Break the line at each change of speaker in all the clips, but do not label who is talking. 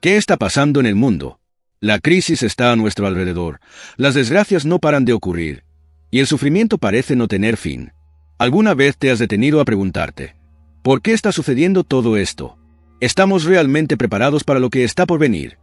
¿Qué está pasando en el mundo? La crisis está a nuestro alrededor, las desgracias no paran de ocurrir, y el sufrimiento parece no tener fin. ¿Alguna vez te has detenido a preguntarte, ¿por qué está sucediendo todo esto? ¿Estamos realmente preparados para lo que está por venir?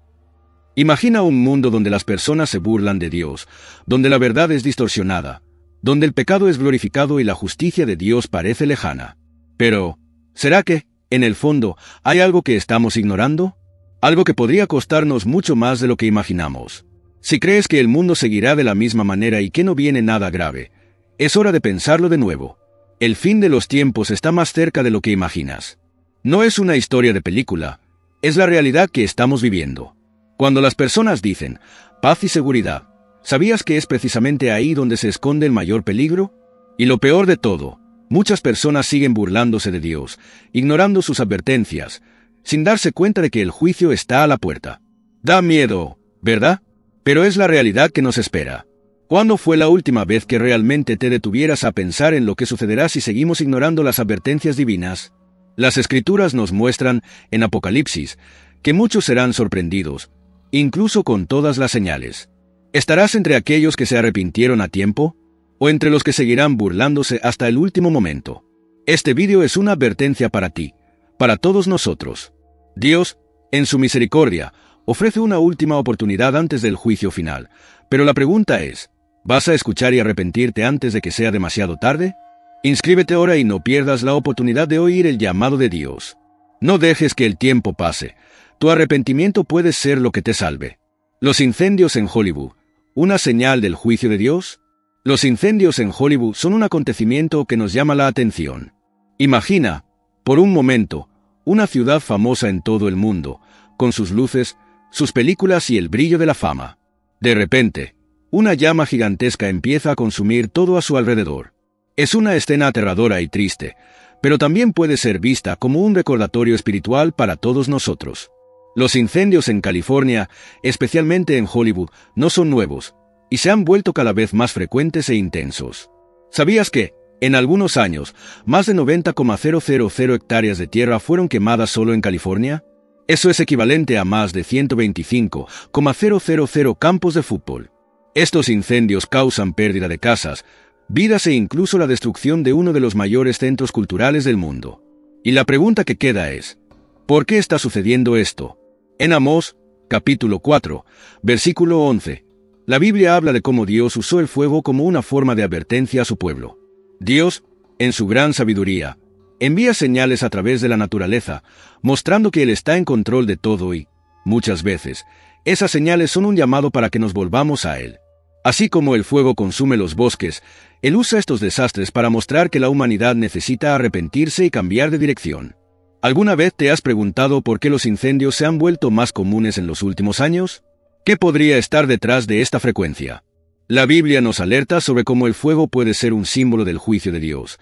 Imagina un mundo donde las personas se burlan de Dios, donde la verdad es distorsionada, donde el pecado es glorificado y la justicia de Dios parece lejana. Pero, ¿será que, en el fondo, hay algo que estamos ignorando? Algo que podría costarnos mucho más de lo que imaginamos. Si crees que el mundo seguirá de la misma manera y que no viene nada grave, es hora de pensarlo de nuevo. El fin de los tiempos está más cerca de lo que imaginas. No es una historia de película, es la realidad que estamos viviendo. Cuando las personas dicen paz y seguridad, ¿sabías que es precisamente ahí donde se esconde el mayor peligro? Y lo peor de todo, muchas personas siguen burlándose de Dios, ignorando sus advertencias, sin darse cuenta de que el juicio está a la puerta. Da miedo, ¿verdad? Pero es la realidad que nos espera. ¿Cuándo fue la última vez que realmente te detuvieras a pensar en lo que sucederá si seguimos ignorando las advertencias divinas? Las Escrituras nos muestran, en Apocalipsis, que muchos serán sorprendidos, incluso con todas las señales. ¿Estarás entre aquellos que se arrepintieron a tiempo? ¿O entre los que seguirán burlándose hasta el último momento? Este vídeo es una advertencia para ti, para todos nosotros. Dios, en su misericordia, ofrece una última oportunidad antes del juicio final, pero la pregunta es, ¿vas a escuchar y arrepentirte antes de que sea demasiado tarde? Inscríbete ahora y no pierdas la oportunidad de oír el llamado de Dios. No dejes que el tiempo pase. Tu arrepentimiento puede ser lo que te salve. Los incendios en Hollywood, ¿una señal del juicio de Dios? Los incendios en Hollywood son un acontecimiento que nos llama la atención. Imagina, por un momento, una ciudad famosa en todo el mundo, con sus luces, sus películas y el brillo de la fama. De repente, una llama gigantesca empieza a consumir todo a su alrededor. Es una escena aterradora y triste, pero también puede ser vista como un recordatorio espiritual para todos nosotros. Los incendios en California, especialmente en Hollywood, no son nuevos, y se han vuelto cada vez más frecuentes e intensos. ¿Sabías que, en algunos años, más de 90,000 hectáreas de tierra fueron quemadas solo en California? Eso es equivalente a más de 125,000 campos de fútbol. Estos incendios causan pérdida de casas, vidas e incluso la destrucción de uno de los mayores centros culturales del mundo. Y la pregunta que queda es, ¿por qué está sucediendo esto? En Amós, capítulo 4, versículo 11, la Biblia habla de cómo Dios usó el fuego como una forma de advertencia a su pueblo. Dios, en su gran sabiduría, envía señales a través de la naturaleza, mostrando que Él está en control de todo y, muchas veces, esas señales son un llamado para que nos volvamos a Él. Así como el fuego consume los bosques, Él usa estos desastres para mostrar que la humanidad necesita arrepentirse y cambiar de dirección. ¿Alguna vez te has preguntado por qué los incendios se han vuelto más comunes en los últimos años? ¿Qué podría estar detrás de esta frecuencia? La Biblia nos alerta sobre cómo el fuego puede ser un símbolo del juicio de Dios,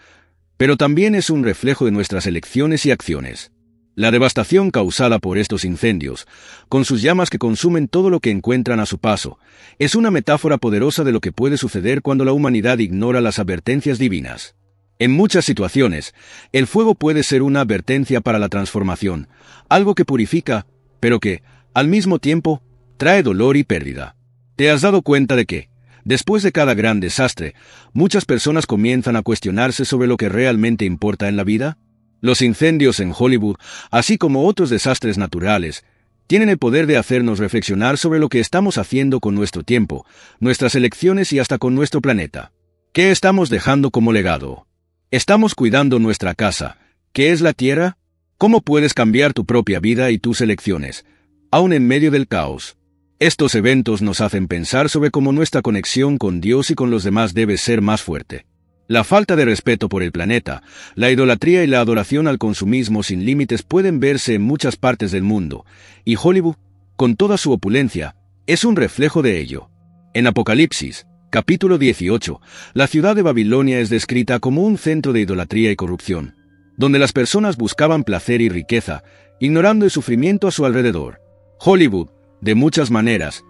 pero también es un reflejo de nuestras elecciones y acciones. La devastación causada por estos incendios, con sus llamas que consumen todo lo que encuentran a su paso, es una metáfora poderosa de lo que puede suceder cuando la humanidad ignora las advertencias divinas. En muchas situaciones, el fuego puede ser una advertencia para la transformación, algo que purifica, pero que, al mismo tiempo, trae dolor y pérdida. ¿Te has dado cuenta de que, después de cada gran desastre, muchas personas comienzan a cuestionarse sobre lo que realmente importa en la vida? Los incendios en Hollywood, así como otros desastres naturales, tienen el poder de hacernos reflexionar sobre lo que estamos haciendo con nuestro tiempo, nuestras elecciones y hasta con nuestro planeta. ¿Qué estamos dejando como legado? ¿Estamos cuidando nuestra casa, que es la tierra? ¿Cómo puedes cambiar tu propia vida y tus elecciones, aun en medio del caos? Estos eventos nos hacen pensar sobre cómo nuestra conexión con Dios y con los demás debe ser más fuerte. La falta de respeto por el planeta, la idolatría y la adoración al consumismo sin límites pueden verse en muchas partes del mundo, y Hollywood, con toda su opulencia, es un reflejo de ello. En Apocalipsis, capítulo 18, la ciudad de Babilonia es descrita como un centro de idolatría y corrupción, donde las personas buscaban placer y riqueza, ignorando el sufrimiento a su alrededor. Hollywood, de muchas maneras,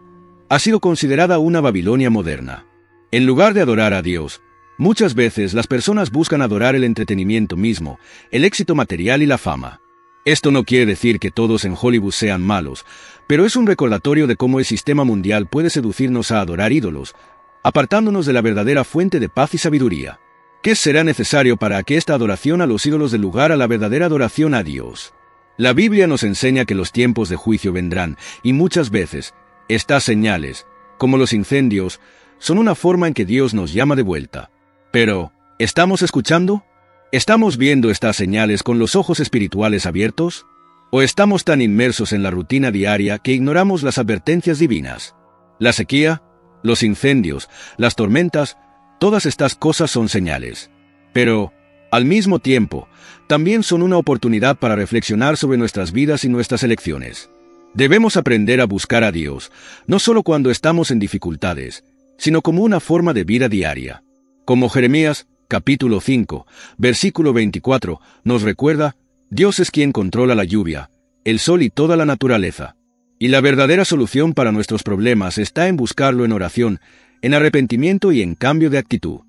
ha sido considerada una Babilonia moderna. En lugar de adorar a Dios, muchas veces las personas buscan adorar el entretenimiento mismo, el éxito material y la fama. Esto no quiere decir que todos en Hollywood sean malos, pero es un recordatorio de cómo el sistema mundial puede seducirnos a adorar ídolos, apartándonos de la verdadera fuente de paz y sabiduría. ¿Qué será necesario para que esta adoración a los ídolos dé lugar a la verdadera adoración a Dios? La Biblia nos enseña que los tiempos de juicio vendrán, y muchas veces, estas señales, como los incendios, son una forma en que Dios nos llama de vuelta. Pero, ¿estamos escuchando? ¿Estamos viendo estas señales con los ojos espirituales abiertos? ¿O estamos tan inmersos en la rutina diaria que ignoramos las advertencias divinas? La sequía, los incendios, las tormentas, todas estas cosas son señales. Pero, al mismo tiempo, también son una oportunidad para reflexionar sobre nuestras vidas y nuestras elecciones. Debemos aprender a buscar a Dios, no solo cuando estamos en dificultades, sino como una forma de vida diaria. Como Jeremías, capítulo 5, versículo 24, nos recuerda, Dios es quien controla la lluvia, el sol y toda la naturaleza. Y la verdadera solución para nuestros problemas está en buscarlo en oración, en arrepentimiento y en cambio de actitud.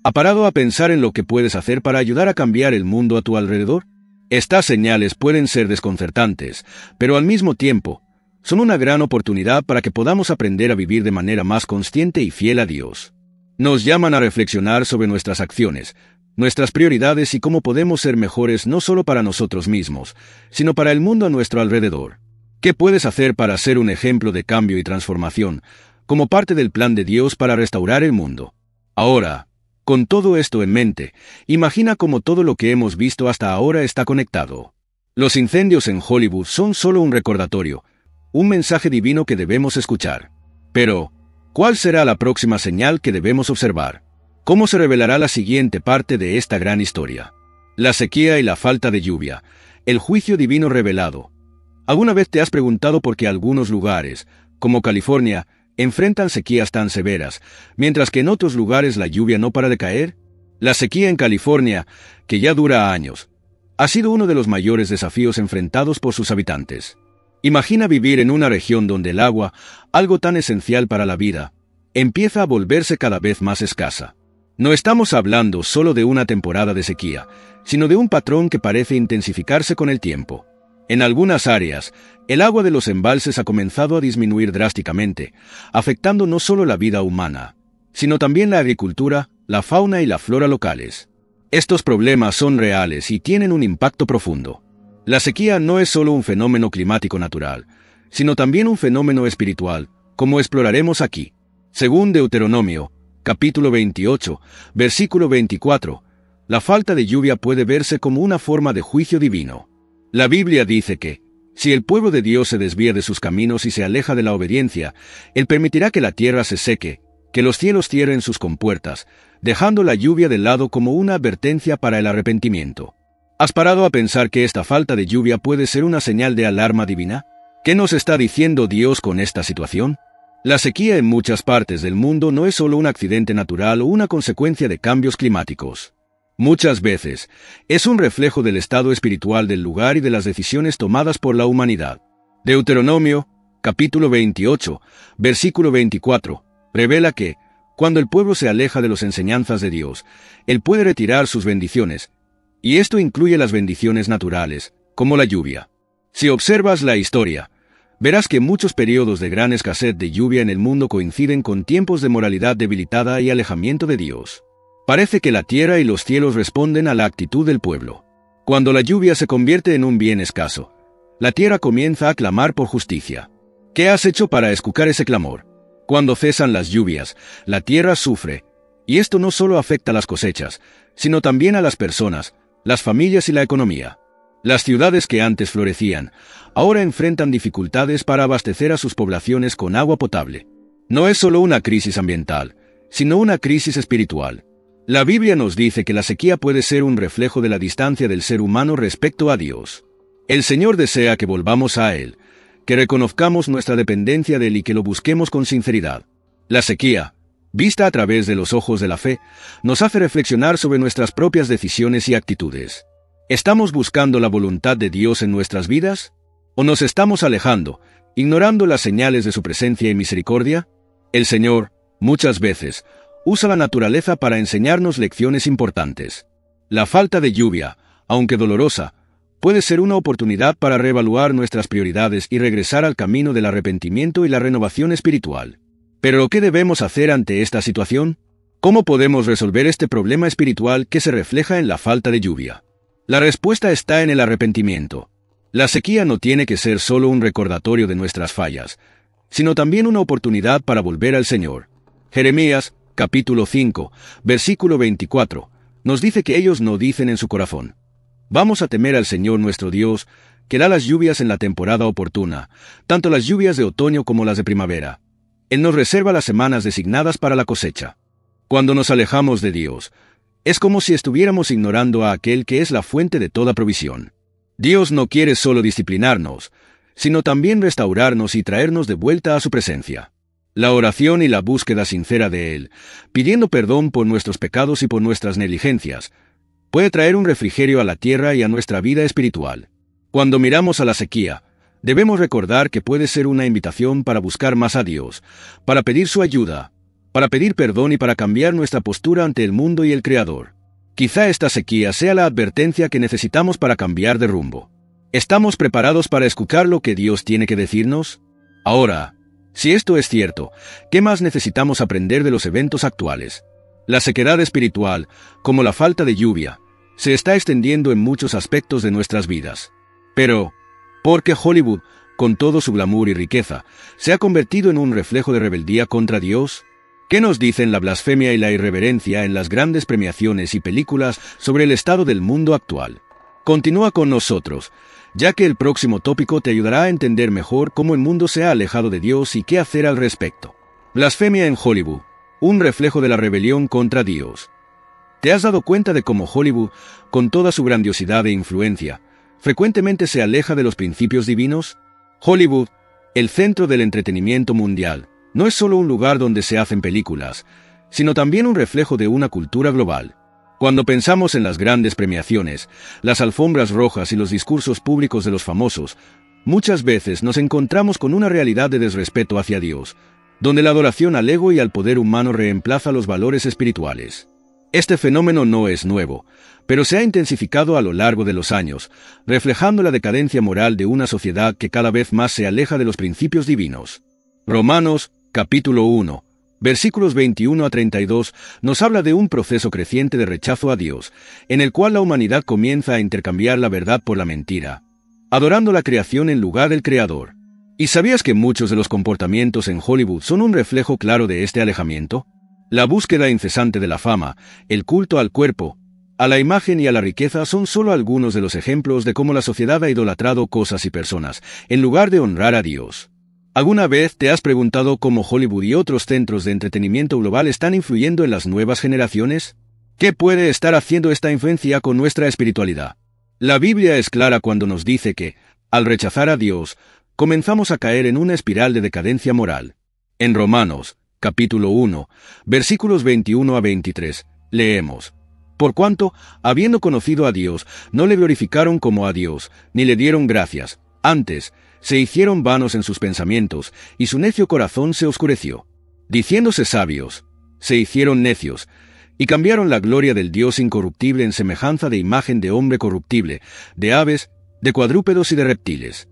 ¿Ha parado a pensar en lo que puedes hacer para ayudar a cambiar el mundo a tu alrededor? Estas señales pueden ser desconcertantes, pero al mismo tiempo, son una gran oportunidad para que podamos aprender a vivir de manera más consciente y fiel a Dios. Nos llaman a reflexionar sobre nuestras acciones, nuestras prioridades y cómo podemos ser mejores no solo para nosotros mismos, sino para el mundo a nuestro alrededor. ¿Qué puedes hacer para ser un ejemplo de cambio y transformación, como parte del plan de Dios para restaurar el mundo? Ahora, con todo esto en mente, imagina cómo todo lo que hemos visto hasta ahora está conectado. Los incendios en Hollywood son solo un recordatorio, un mensaje divino que debemos escuchar. Pero, ¿cuál será la próxima señal que debemos observar? ¿Cómo se revelará la siguiente parte de esta gran historia? La sequía y la falta de lluvia, el juicio divino revelado. ¿Alguna vez te has preguntado por qué algunos lugares, como California, enfrentan sequías tan severas, mientras que en otros lugares la lluvia no para de caer? La sequía en California, que ya dura años, ha sido uno de los mayores desafíos enfrentados por sus habitantes. Imagina vivir en una región donde el agua, algo tan esencial para la vida, empieza a volverse cada vez más escasa. No estamos hablando solo de una temporada de sequía, sino de un patrón que parece intensificarse con el tiempo. En algunas áreas, el agua de los embalses ha comenzado a disminuir drásticamente, afectando no solo la vida humana, sino también la agricultura, la fauna y la flora locales. Estos problemas son reales y tienen un impacto profundo. La sequía no es solo un fenómeno climático natural, sino también un fenómeno espiritual, como exploraremos aquí. Según Deuteronomio, capítulo 28, versículo 24, la falta de lluvia puede verse como una forma de juicio divino. La Biblia dice que, si el pueblo de Dios se desvía de sus caminos y se aleja de la obediencia, Él permitirá que la tierra se seque, que los cielos cierren sus compuertas, dejando la lluvia de lado como una advertencia para el arrepentimiento. ¿Has parado a pensar que esta falta de lluvia puede ser una señal de alarma divina? ¿Qué nos está diciendo Dios con esta situación? La sequía en muchas partes del mundo no es solo un accidente natural o una consecuencia de cambios climáticos. Muchas veces, es un reflejo del estado espiritual del lugar y de las decisiones tomadas por la humanidad. Deuteronomio, capítulo 28, versículo 24, revela que, cuando el pueblo se aleja de las enseñanzas de Dios, Él puede retirar sus bendiciones, y esto incluye las bendiciones naturales, como la lluvia. Si observas la historia, verás que muchos periodos de gran escasez de lluvia en el mundo coinciden con tiempos de moralidad debilitada y alejamiento de Dios. Parece que la tierra y los cielos responden a la actitud del pueblo. Cuando la lluvia se convierte en un bien escaso, la tierra comienza a clamar por justicia. ¿Qué has hecho para escuchar ese clamor? Cuando cesan las lluvias, la tierra sufre, y esto no solo afecta a las cosechas, sino también a las personas, las familias y la economía. Las ciudades que antes florecían, ahora enfrentan dificultades para abastecer a sus poblaciones con agua potable. No es solo una crisis ambiental, sino una crisis espiritual. La Biblia nos dice que la sequía puede ser un reflejo de la distancia del ser humano respecto a Dios. El Señor desea que volvamos a Él, que reconozcamos nuestra dependencia de Él y que lo busquemos con sinceridad. La sequía, vista a través de los ojos de la fe, nos hace reflexionar sobre nuestras propias decisiones y actitudes. ¿Estamos buscando la voluntad de Dios en nuestras vidas? ¿O nos estamos alejando, ignorando las señales de su presencia y misericordia? El Señor, muchas veces, usa la naturaleza para enseñarnos lecciones importantes. La falta de lluvia, aunque dolorosa, Puede ser una oportunidad para reevaluar nuestras prioridades y regresar al camino del arrepentimiento y la renovación espiritual. Pero, ¿qué debemos hacer ante esta situación? ¿Cómo podemos resolver este problema espiritual que se refleja en la falta de lluvia? La respuesta está en el arrepentimiento. La sequía no tiene que ser solo un recordatorio de nuestras fallas, sino también una oportunidad para volver al Señor. Jeremías, capítulo 5, versículo 24, nos dice que ellos no dicen en su corazón: vamos a temer al Señor nuestro Dios, que da las lluvias en la temporada oportuna, tanto las lluvias de otoño como las de primavera. Él nos reserva las semanas designadas para la cosecha. Cuando nos alejamos de Dios, es como si estuviéramos ignorando a aquel que es la fuente de toda provisión. Dios no quiere solo disciplinarnos, sino también restaurarnos y traernos de vuelta a su presencia. La oración y la búsqueda sincera de Él, pidiendo perdón por nuestros pecados y por nuestras negligencias, puede traer un refrigerio a la tierra y a nuestra vida espiritual. Cuando miramos a la sequía, debemos recordar que puede ser una invitación para buscar más a Dios, para pedir su ayuda, para pedir perdón y para cambiar nuestra postura ante el mundo y el Creador. Quizá esta sequía sea la advertencia que necesitamos para cambiar de rumbo. ¿Estamos preparados para escuchar lo que Dios tiene que decirnos? Ahora, si esto es cierto, ¿qué más necesitamos aprender de los eventos actuales? La sequedad espiritual, como la falta de lluvia, se está extendiendo en muchos aspectos de nuestras vidas. Pero, ¿por qué Hollywood, con todo su glamour y riqueza, se ha convertido en un reflejo de rebeldía contra Dios? ¿Qué nos dicen la blasfemia y la irreverencia en las grandes premiaciones y películas sobre el estado del mundo actual? Continúa con nosotros, ya que el próximo tópico te ayudará a entender mejor cómo el mundo se ha alejado de Dios y qué hacer al respecto. Blasfemia en Hollywood, un reflejo de la rebelión contra Dios. ¿Te has dado cuenta de cómo Hollywood, con toda su grandiosidad e influencia, frecuentemente se aleja de los principios divinos? Hollywood, el centro del entretenimiento mundial, no es solo un lugar donde se hacen películas, sino también un reflejo de una cultura global. Cuando pensamos en las grandes premiaciones, las alfombras rojas y los discursos públicos de los famosos, muchas veces nos encontramos con una realidad de desrespeto hacia Dios, donde la adoración al ego y al poder humano reemplaza los valores espirituales. Este fenómeno no es nuevo, pero se ha intensificado a lo largo de los años, reflejando la decadencia moral de una sociedad que cada vez más se aleja de los principios divinos. Romanos, capítulo 1, versículos 21 a 32, nos habla de un proceso creciente de rechazo a Dios, en el cual la humanidad comienza a intercambiar la verdad por la mentira, adorando la creación en lugar del Creador. ¿Y sabías que muchos de los comportamientos en Hollywood son un reflejo claro de este alejamiento? La búsqueda incesante de la fama, el culto al cuerpo, a la imagen y a la riqueza son solo algunos de los ejemplos de cómo la sociedad ha idolatrado cosas y personas, en lugar de honrar a Dios. ¿Alguna vez te has preguntado cómo Hollywood y otros centros de entretenimiento global están influyendo en las nuevas generaciones? ¿Qué puede estar haciendo esta influencia con nuestra espiritualidad? La Biblia es clara cuando nos dice que, al rechazar a Dios, comenzamos a caer en una espiral de decadencia moral. En Romanos, capítulo 1, versículos 21 a 23, leemos: Por cuanto, habiendo conocido a Dios, no le glorificaron como a Dios, ni le dieron gracias. Antes, se hicieron vanos en sus pensamientos, y su necio corazón se oscureció. Diciéndose sabios, se hicieron necios, y cambiaron la gloria del Dios incorruptible en semejanza de imagen de hombre corruptible, de aves, de cuadrúpedos y de reptiles.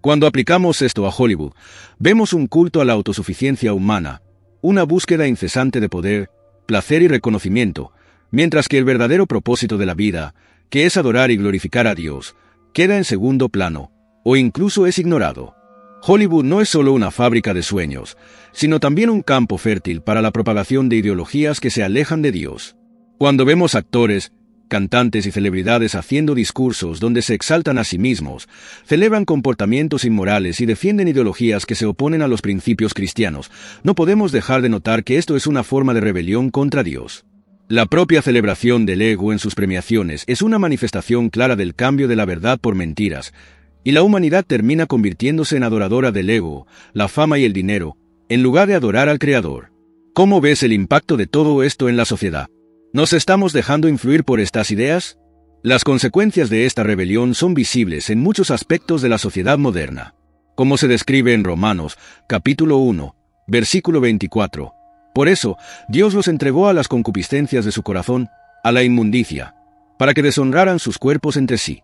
Cuando aplicamos esto a Hollywood, vemos un culto a la autosuficiencia humana, una búsqueda incesante de poder, placer y reconocimiento, mientras que el verdadero propósito de la vida, que es adorar y glorificar a Dios, queda en segundo plano, o incluso es ignorado. Hollywood no es solo una fábrica de sueños, sino también un campo fértil para la propagación de ideologías que se alejan de Dios. Cuando vemos actores, cantantes y celebridades haciendo discursos donde se exaltan a sí mismos, celebran comportamientos inmorales y defienden ideologías que se oponen a los principios cristianos, no podemos dejar de notar que esto es una forma de rebelión contra Dios. La propia celebración del ego en sus premiaciones es una manifestación clara del cambio de la verdad por mentiras, y la humanidad termina convirtiéndose en adoradora del ego, la fama y el dinero, en lugar de adorar al Creador. ¿Cómo ves el impacto de todo esto en la sociedad? ¿Nos estamos dejando influir por estas ideas? Las consecuencias de esta rebelión son visibles en muchos aspectos de la sociedad moderna. Como se describe en Romanos, capítulo 1, versículo 24. Por eso, Dios los entregó a las concupiscencias de su corazón, a la inmundicia, para que deshonraran sus cuerpos entre sí.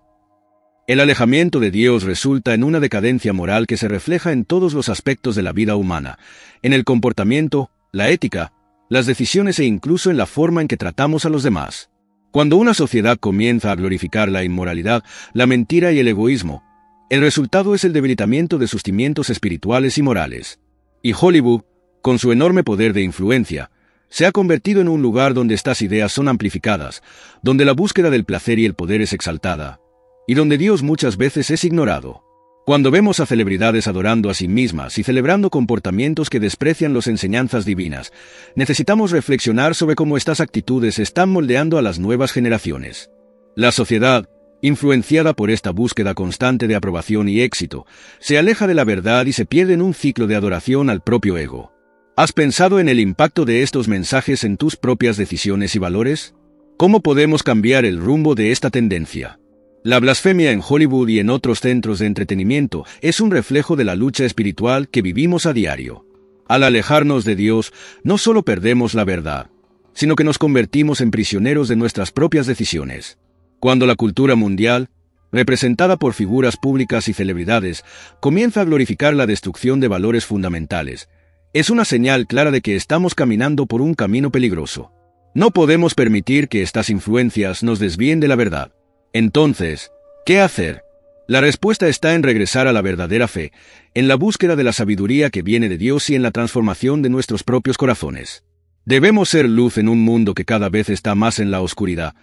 El alejamiento de Dios resulta en una decadencia moral que se refleja en todos los aspectos de la vida humana, en el comportamiento, la ética, las decisiones e incluso en la forma en que tratamos a los demás. Cuando una sociedad comienza a glorificar la inmoralidad, la mentira y el egoísmo, el resultado es el debilitamiento de sus cimientos espirituales y morales. Y Hollywood, con su enorme poder de influencia, se ha convertido en un lugar donde estas ideas son amplificadas, donde la búsqueda del placer y el poder es exaltada, y donde Dios muchas veces es ignorado. Cuando vemos a celebridades adorando a sí mismas y celebrando comportamientos que desprecian las enseñanzas divinas, necesitamos reflexionar sobre cómo estas actitudes están moldeando a las nuevas generaciones. La sociedad, influenciada por esta búsqueda constante de aprobación y éxito, se aleja de la verdad y se pierde en un ciclo de adoración al propio ego. ¿Has pensado en el impacto de estos mensajes en tus propias decisiones y valores? ¿Cómo podemos cambiar el rumbo de esta tendencia? La blasfemia en Hollywood y en otros centros de entretenimiento es un reflejo de la lucha espiritual que vivimos a diario. Al alejarnos de Dios, no solo perdemos la verdad, sino que nos convertimos en prisioneros de nuestras propias decisiones. Cuando la cultura mundial, representada por figuras públicas y celebridades, comienza a glorificar la destrucción de valores fundamentales, es una señal clara de que estamos caminando por un camino peligroso. No podemos permitir que estas influencias nos desvíen de la verdad. Entonces, ¿qué hacer? La respuesta está en regresar a la verdadera fe, en la búsqueda de la sabiduría que viene de Dios y en la transformación de nuestros propios corazones. Debemos ser luz en un mundo que cada vez está más en la oscuridad,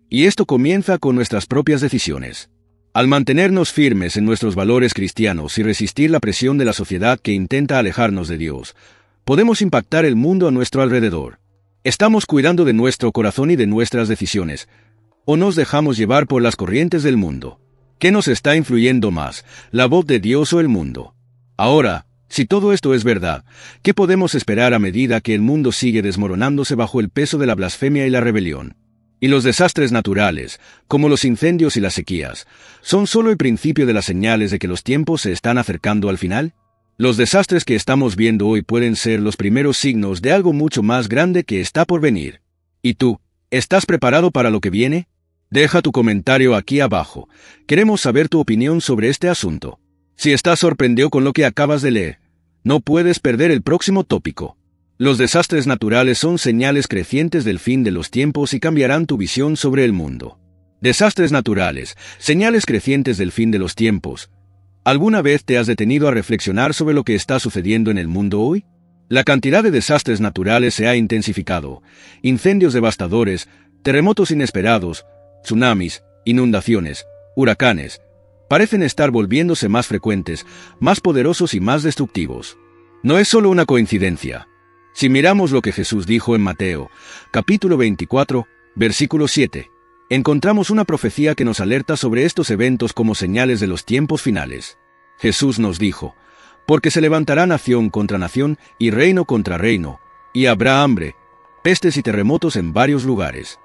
y esto comienza con nuestras propias decisiones. Al mantenernos firmes en nuestros valores cristianos y resistir la presión de la sociedad que intenta alejarnos de Dios, podemos impactar el mundo a nuestro alrededor. ¿Estamos cuidando de nuestro corazón y de nuestras decisiones, o nos dejamos llevar por las corrientes del mundo? ¿Qué nos está influyendo más, la voz de Dios o el mundo? Ahora, si todo esto es verdad, ¿qué podemos esperar a medida que el mundo sigue desmoronándose bajo el peso de la blasfemia y la rebelión? Y los desastres naturales, como los incendios y las sequías, ¿son solo el principio de las señales de que los tiempos se están acercando al final? Los desastres que estamos viendo hoy pueden ser los primeros signos de algo mucho más grande que está por venir. ¿Y tú, estás preparado para lo que viene? Deja tu comentario aquí abajo. Queremos saber tu opinión sobre este asunto. Si estás sorprendido con lo que acabas de leer, no puedes perder el próximo tópico. Los desastres naturales son señales crecientes del fin de los tiempos y cambiarán tu visión sobre el mundo. Desastres naturales, señales crecientes del fin de los tiempos. ¿Alguna vez te has detenido a reflexionar sobre lo que está sucediendo en el mundo hoy? La cantidad de desastres naturales se ha intensificado. Incendios devastadores, terremotos inesperados, tsunamis, inundaciones, huracanes, parecen estar volviéndose más frecuentes, más poderosos y más destructivos. No es solo una coincidencia. Si miramos lo que Jesús dijo en Mateo, capítulo 24, versículo 7, encontramos una profecía que nos alerta sobre estos eventos como señales de los tiempos finales. Jesús nos dijo, porque se levantará nación contra nación y reino contra reino, y habrá hambre, pestes y terremotos en varios lugares.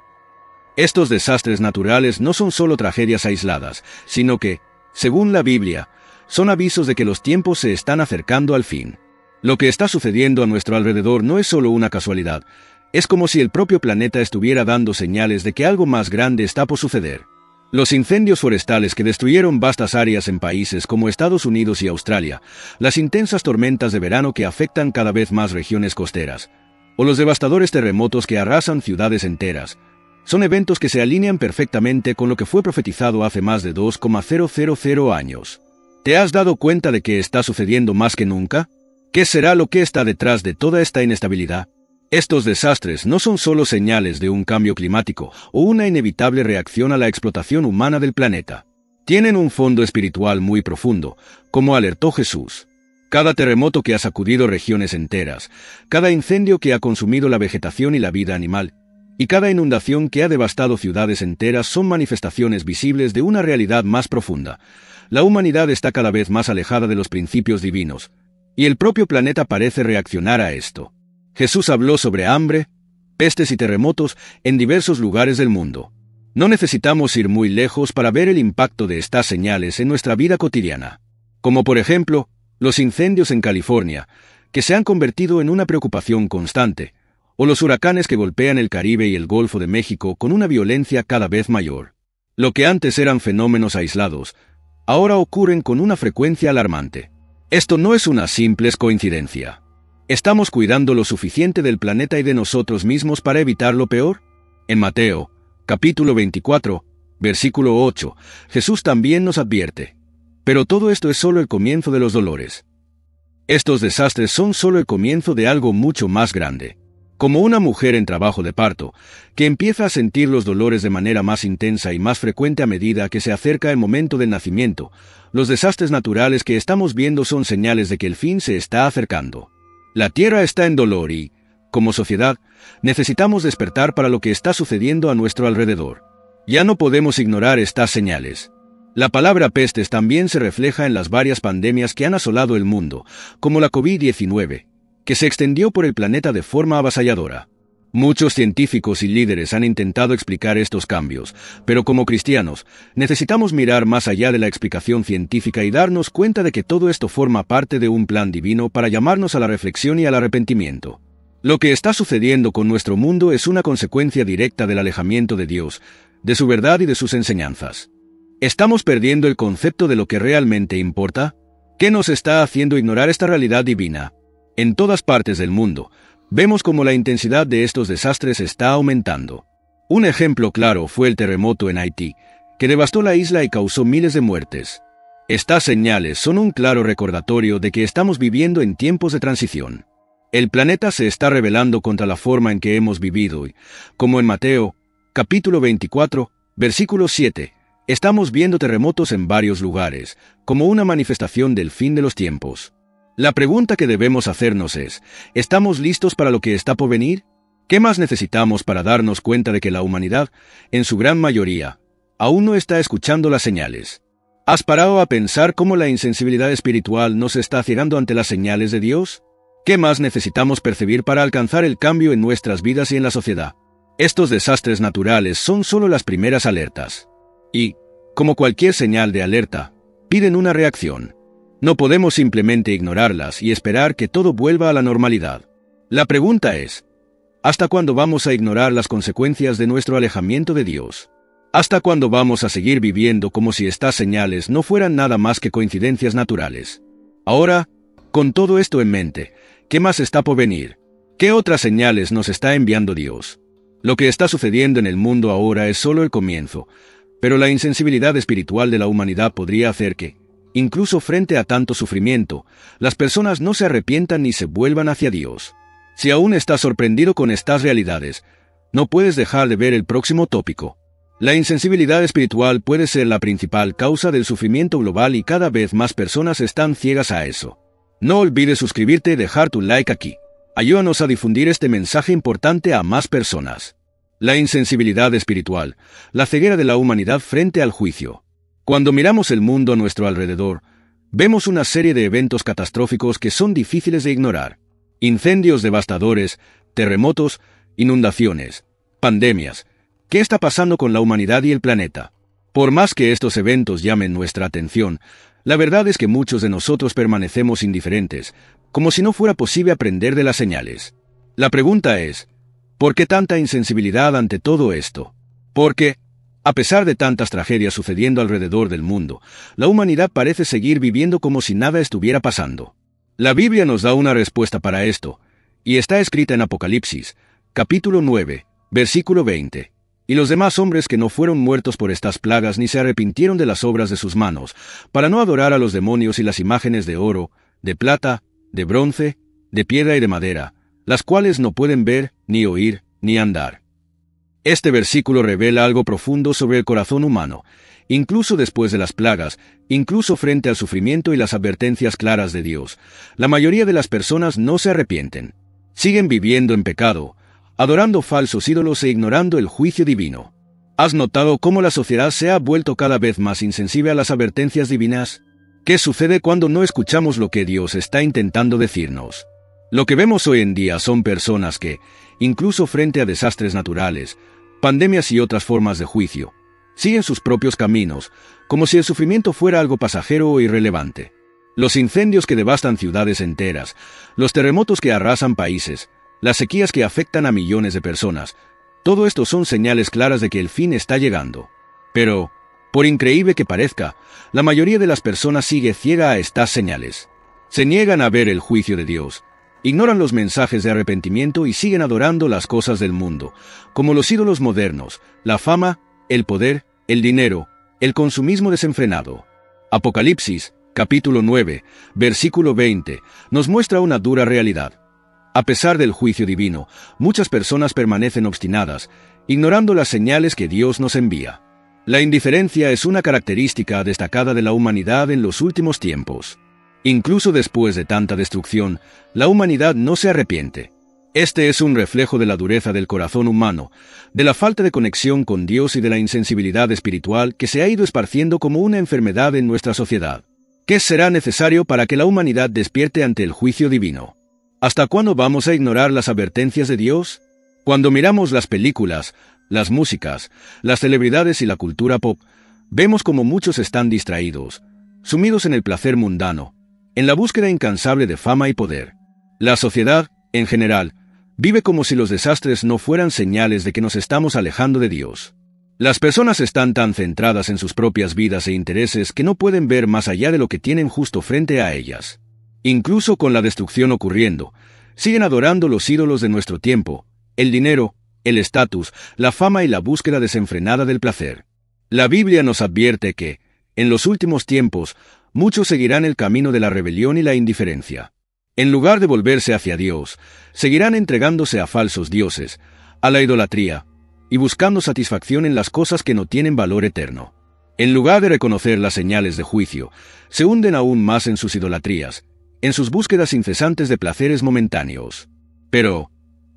Estos desastres naturales no son solo tragedias aisladas, sino que, según la Biblia, son avisos de que los tiempos se están acercando al fin. Lo que está sucediendo a nuestro alrededor no es solo una casualidad, es como si el propio planeta estuviera dando señales de que algo más grande está por suceder. Los incendios forestales que destruyeron vastas áreas en países como Estados Unidos y Australia, las intensas tormentas de verano que afectan cada vez más regiones costeras, o los devastadores terremotos que arrasan ciudades enteras, son eventos que se alinean perfectamente con lo que fue profetizado hace más de 2,000 años. ¿Te has dado cuenta de que está sucediendo más que nunca? ¿Qué será lo que está detrás de toda esta inestabilidad? Estos desastres no son solo señales de un cambio climático o una inevitable reacción a la explotación humana del planeta. Tienen un fondo espiritual muy profundo, como alertó Jesús. Cada terremoto que ha sacudido regiones enteras, cada incendio que ha consumido la vegetación y la vida animal, y cada inundación que ha devastado ciudades enteras son manifestaciones visibles de una realidad más profunda. La humanidad está cada vez más alejada de los principios divinos, y el propio planeta parece reaccionar a esto. Jesús habló sobre hambre, pestes y terremotos en diversos lugares del mundo. No necesitamos ir muy lejos para ver el impacto de estas señales en nuestra vida cotidiana. Como por ejemplo, los incendios en California, que se han convertido en una preocupación constante, o los huracanes que golpean el Caribe y el Golfo de México con una violencia cada vez mayor. Lo que antes eran fenómenos aislados, ahora ocurren con una frecuencia alarmante. Esto no es una simple coincidencia. ¿Estamos cuidando lo suficiente del planeta y de nosotros mismos para evitar lo peor? En Mateo, capítulo 24, versículo 8, Jesús también nos advierte. Pero todo esto es solo el comienzo de los dolores. Estos desastres son solo el comienzo de algo mucho más grande. Como una mujer en trabajo de parto, que empieza a sentir los dolores de manera más intensa y más frecuente a medida que se acerca el momento del nacimiento, los desastres naturales que estamos viendo son señales de que el fin se está acercando. La Tierra está en dolor y, como sociedad, necesitamos despertar para lo que está sucediendo a nuestro alrededor. Ya no podemos ignorar estas señales. La palabra pestes también se refleja en las varias pandemias que han asolado el mundo, como la COVID-19, que se extendió por el planeta de forma avasalladora. Muchos científicos y líderes han intentado explicar estos cambios, pero como cristianos, necesitamos mirar más allá de la explicación científica y darnos cuenta de que todo esto forma parte de un plan divino para llamarnos a la reflexión y al arrepentimiento. Lo que está sucediendo con nuestro mundo es una consecuencia directa del alejamiento de Dios, de su verdad y de sus enseñanzas. ¿Estamos perdiendo el concepto de lo que realmente importa? ¿Qué nos está haciendo ignorar esta realidad divina? En todas partes del mundo, vemos cómo la intensidad de estos desastres está aumentando. Un ejemplo claro fue el terremoto en Haití, que devastó la isla y causó miles de muertes. Estas señales son un claro recordatorio de que estamos viviendo en tiempos de transición. El planeta se está rebelando contra la forma en que hemos vivido y, como en Mateo, capítulo 24, versículo 7, estamos viendo terremotos en varios lugares, como una manifestación del fin de los tiempos. La pregunta que debemos hacernos es, ¿estamos listos para lo que está por venir? ¿Qué más necesitamos para darnos cuenta de que la humanidad, en su gran mayoría, aún no está escuchando las señales? ¿Has parado a pensar cómo la insensibilidad espiritual nos está ciegando ante las señales de Dios? ¿Qué más necesitamos percibir para alcanzar el cambio en nuestras vidas y en la sociedad? Estos desastres naturales son solo las primeras alertas. Y, como cualquier señal de alerta, piden una reacción. No podemos simplemente ignorarlas y esperar que todo vuelva a la normalidad. La pregunta es, ¿hasta cuándo vamos a ignorar las consecuencias de nuestro alejamiento de Dios? ¿Hasta cuándo vamos a seguir viviendo como si estas señales no fueran nada más que coincidencias naturales? Ahora, con todo esto en mente, ¿qué más está por venir? ¿Qué otras señales nos está enviando Dios? Lo que está sucediendo en el mundo ahora es solo el comienzo, pero la insensibilidad espiritual de la humanidad podría hacer que, incluso frente a tanto sufrimiento, las personas no se arrepientan ni se vuelvan hacia Dios. Si aún estás sorprendido con estas realidades, no puedes dejar de ver el próximo tópico. La insensibilidad espiritual puede ser la principal causa del sufrimiento global y cada vez más personas están ciegas a eso. No olvides suscribirte y dejar tu like aquí. Ayúdanos a difundir este mensaje importante a más personas. La insensibilidad espiritual, la ceguera de la humanidad frente al juicio. Cuando miramos el mundo a nuestro alrededor, vemos una serie de eventos catastróficos que son difíciles de ignorar. Incendios devastadores, terremotos, inundaciones, pandemias. ¿Qué está pasando con la humanidad y el planeta? Por más que estos eventos llamen nuestra atención, la verdad es que muchos de nosotros permanecemos indiferentes, como si no fuera posible aprender de las señales. La pregunta es, ¿por qué tanta insensibilidad ante todo esto? Porque, a pesar de tantas tragedias sucediendo alrededor del mundo, la humanidad parece seguir viviendo como si nada estuviera pasando. La Biblia nos da una respuesta para esto, y está escrita en Apocalipsis, capítulo 9, versículo 20. Y los demás hombres que no fueron muertos por estas plagas ni se arrepintieron de las obras de sus manos, para no adorar a los demonios y las imágenes de oro, de plata, de bronce, de piedra y de madera, las cuales no pueden ver, ni oír, ni andar. Este versículo revela algo profundo sobre el corazón humano, incluso después de las plagas, incluso frente al sufrimiento y las advertencias claras de Dios. La mayoría de las personas no se arrepienten. Siguen viviendo en pecado, adorando falsos ídolos e ignorando el juicio divino. ¿Has notado cómo la sociedad se ha vuelto cada vez más insensible a las advertencias divinas? ¿Qué sucede cuando no escuchamos lo que Dios está intentando decirnos? Lo que vemos hoy en día son personas que, incluso frente a desastres naturales, pandemias y otras formas de juicio, siguen sus propios caminos, como si el sufrimiento fuera algo pasajero o irrelevante. Los incendios que devastan ciudades enteras, los terremotos que arrasan países, las sequías que afectan a millones de personas, todo esto son señales claras de que el fin está llegando. Pero, Por increíble que parezca, la mayoría de las personas sigue ciega a estas señales. Se niegan a ver el juicio de Dios, ignoran los mensajes de arrepentimiento y siguen adorando las cosas del mundo, como los ídolos modernos, la fama, el poder, el dinero, el consumismo desenfrenado. Apocalipsis, capítulo 9, versículo 20, nos muestra una dura realidad. A pesar del juicio divino, muchas personas permanecen obstinadas, ignorando las señales que Dios nos envía. La indiferencia es una característica destacada de la humanidad en los últimos tiempos. Incluso después de tanta destrucción, la humanidad no se arrepiente. Este es un reflejo de la dureza del corazón humano, de la falta de conexión con Dios y de la insensibilidad espiritual que se ha ido esparciendo como una enfermedad en nuestra sociedad. ¿Qué será necesario para que la humanidad despierte ante el juicio divino? ¿Hasta cuándo vamos a ignorar las advertencias de Dios? Cuando miramos las películas, las músicas, las celebridades y la cultura pop, vemos como muchos están distraídos, sumidos en el placer mundano, en la búsqueda incansable de fama y poder. La sociedad, en general, vive como si los desastres no fueran señales de que nos estamos alejando de Dios. Las personas están tan centradas en sus propias vidas e intereses que no pueden ver más allá de lo que tienen justo frente a ellas. Incluso con la destrucción ocurriendo, siguen adorando los ídolos de nuestro tiempo, el dinero, el estatus, la fama y la búsqueda desenfrenada del placer. La Biblia nos advierte que, en los últimos tiempos, muchos seguirán el camino de la rebelión y la indiferencia. En lugar de volverse hacia Dios, seguirán entregándose a falsos dioses, a la idolatría, y buscando satisfacción en las cosas que no tienen valor eterno. En lugar de reconocer las señales de juicio, se hunden aún más en sus idolatrías, en sus búsquedas incesantes de placeres momentáneos. Pero,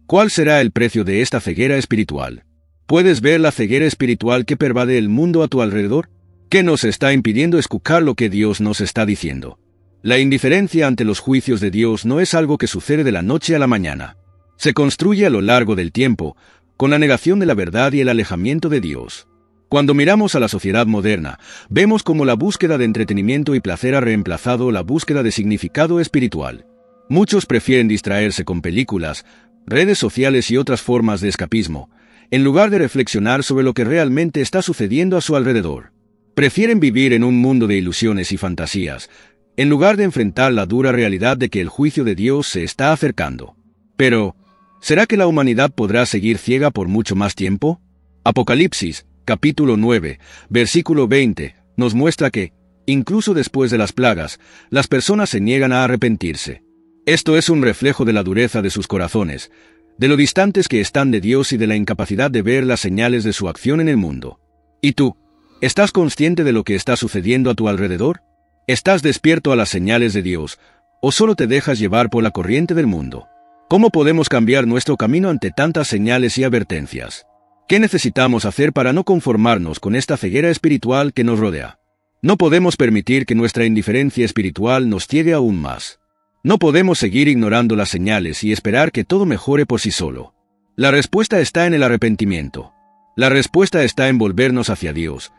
¿cuál será el precio de esta ceguera espiritual? ¿Puedes ver la ceguera espiritual que pervade el mundo a tu alrededor? ¿Qué nos está impidiendo escuchar lo que Dios nos está diciendo? La indiferencia ante los juicios de Dios no es algo que sucede de la noche a la mañana. Se construye a lo largo del tiempo, con la negación de la verdad y el alejamiento de Dios. Cuando miramos a la sociedad moderna, vemos cómo la búsqueda de entretenimiento y placer ha reemplazado la búsqueda de significado espiritual. Muchos prefieren distraerse con películas, redes sociales y otras formas de escapismo, en lugar de reflexionar sobre lo que realmente está sucediendo a su alrededor. Prefieren vivir en un mundo de ilusiones y fantasías, en lugar de enfrentar la dura realidad de que el juicio de Dios se está acercando. Pero, ¿será que la humanidad podrá seguir ciega por mucho más tiempo? Apocalipsis, capítulo 9, versículo 20, nos muestra que, incluso después de las plagas, las personas se niegan a arrepentirse. Esto es un reflejo de la dureza de sus corazones, de lo distantes que están de Dios y de la incapacidad de ver las señales de su acción en el mundo. ¿Y tú? ¿Estás consciente de lo que está sucediendo a tu alrededor? ¿Estás despierto a las señales de Dios, o solo te dejas llevar por la corriente del mundo? ¿Cómo podemos cambiar nuestro camino ante tantas señales y advertencias? ¿Qué necesitamos hacer para no conformarnos con esta ceguera espiritual que nos rodea? No podemos permitir que nuestra indiferencia espiritual nos ciegue aún más. No podemos seguir ignorando las señales y esperar que todo mejore por sí solo. La respuesta está en el arrepentimiento. La respuesta está en volvernos hacia Dios,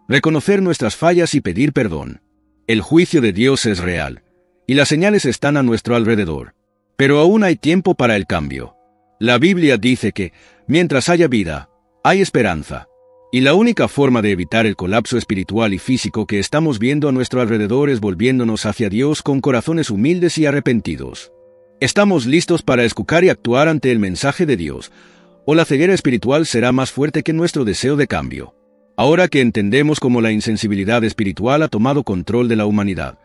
reconocer nuestras fallas y pedir perdón. El juicio de Dios es real, y las señales están a nuestro alrededor. Pero aún hay tiempo para el cambio. La Biblia dice que, mientras haya vida, hay esperanza. Y la única forma de evitar el colapso espiritual y físico que estamos viendo a nuestro alrededor es volviéndonos hacia Dios con corazones humildes y arrepentidos. ¿Estamos listos para escuchar y actuar ante el mensaje de Dios? ¿O la ceguera espiritual será más fuerte que nuestro deseo de cambio? Ahora que entendemos cómo la insensibilidad espiritual ha tomado control de la humanidad,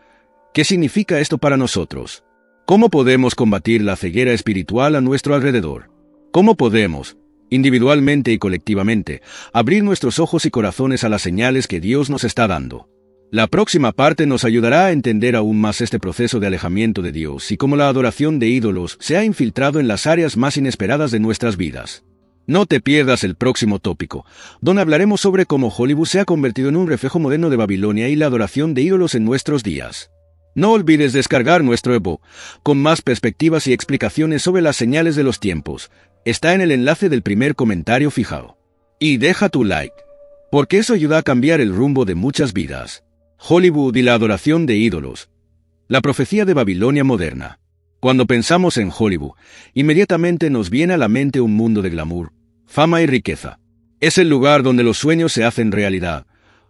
¿qué significa esto para nosotros? ¿Cómo podemos combatir la ceguera espiritual a nuestro alrededor? ¿Cómo podemos, individualmente y colectivamente, abrir nuestros ojos y corazones a las señales que Dios nos está dando? La próxima parte nos ayudará a entender aún más este proceso de alejamiento de Dios y cómo la adoración de ídolos se ha infiltrado en las áreas más inesperadas de nuestras vidas. No te pierdas el próximo tópico, donde hablaremos sobre cómo Hollywood se ha convertido en un reflejo moderno de Babilonia y la adoración de ídolos en nuestros días. No olvides descargar nuestro ebook, con más perspectivas y explicaciones sobre las señales de los tiempos. Está en el enlace del primer comentario fijado. Y deja tu like, porque eso ayuda a cambiar el rumbo de muchas vidas. Hollywood y la adoración de ídolos. La profecía de Babilonia moderna. Cuando pensamos en Hollywood, inmediatamente nos viene a la mente un mundo de glamour, fama y riqueza. Es el lugar donde los sueños se hacen realidad,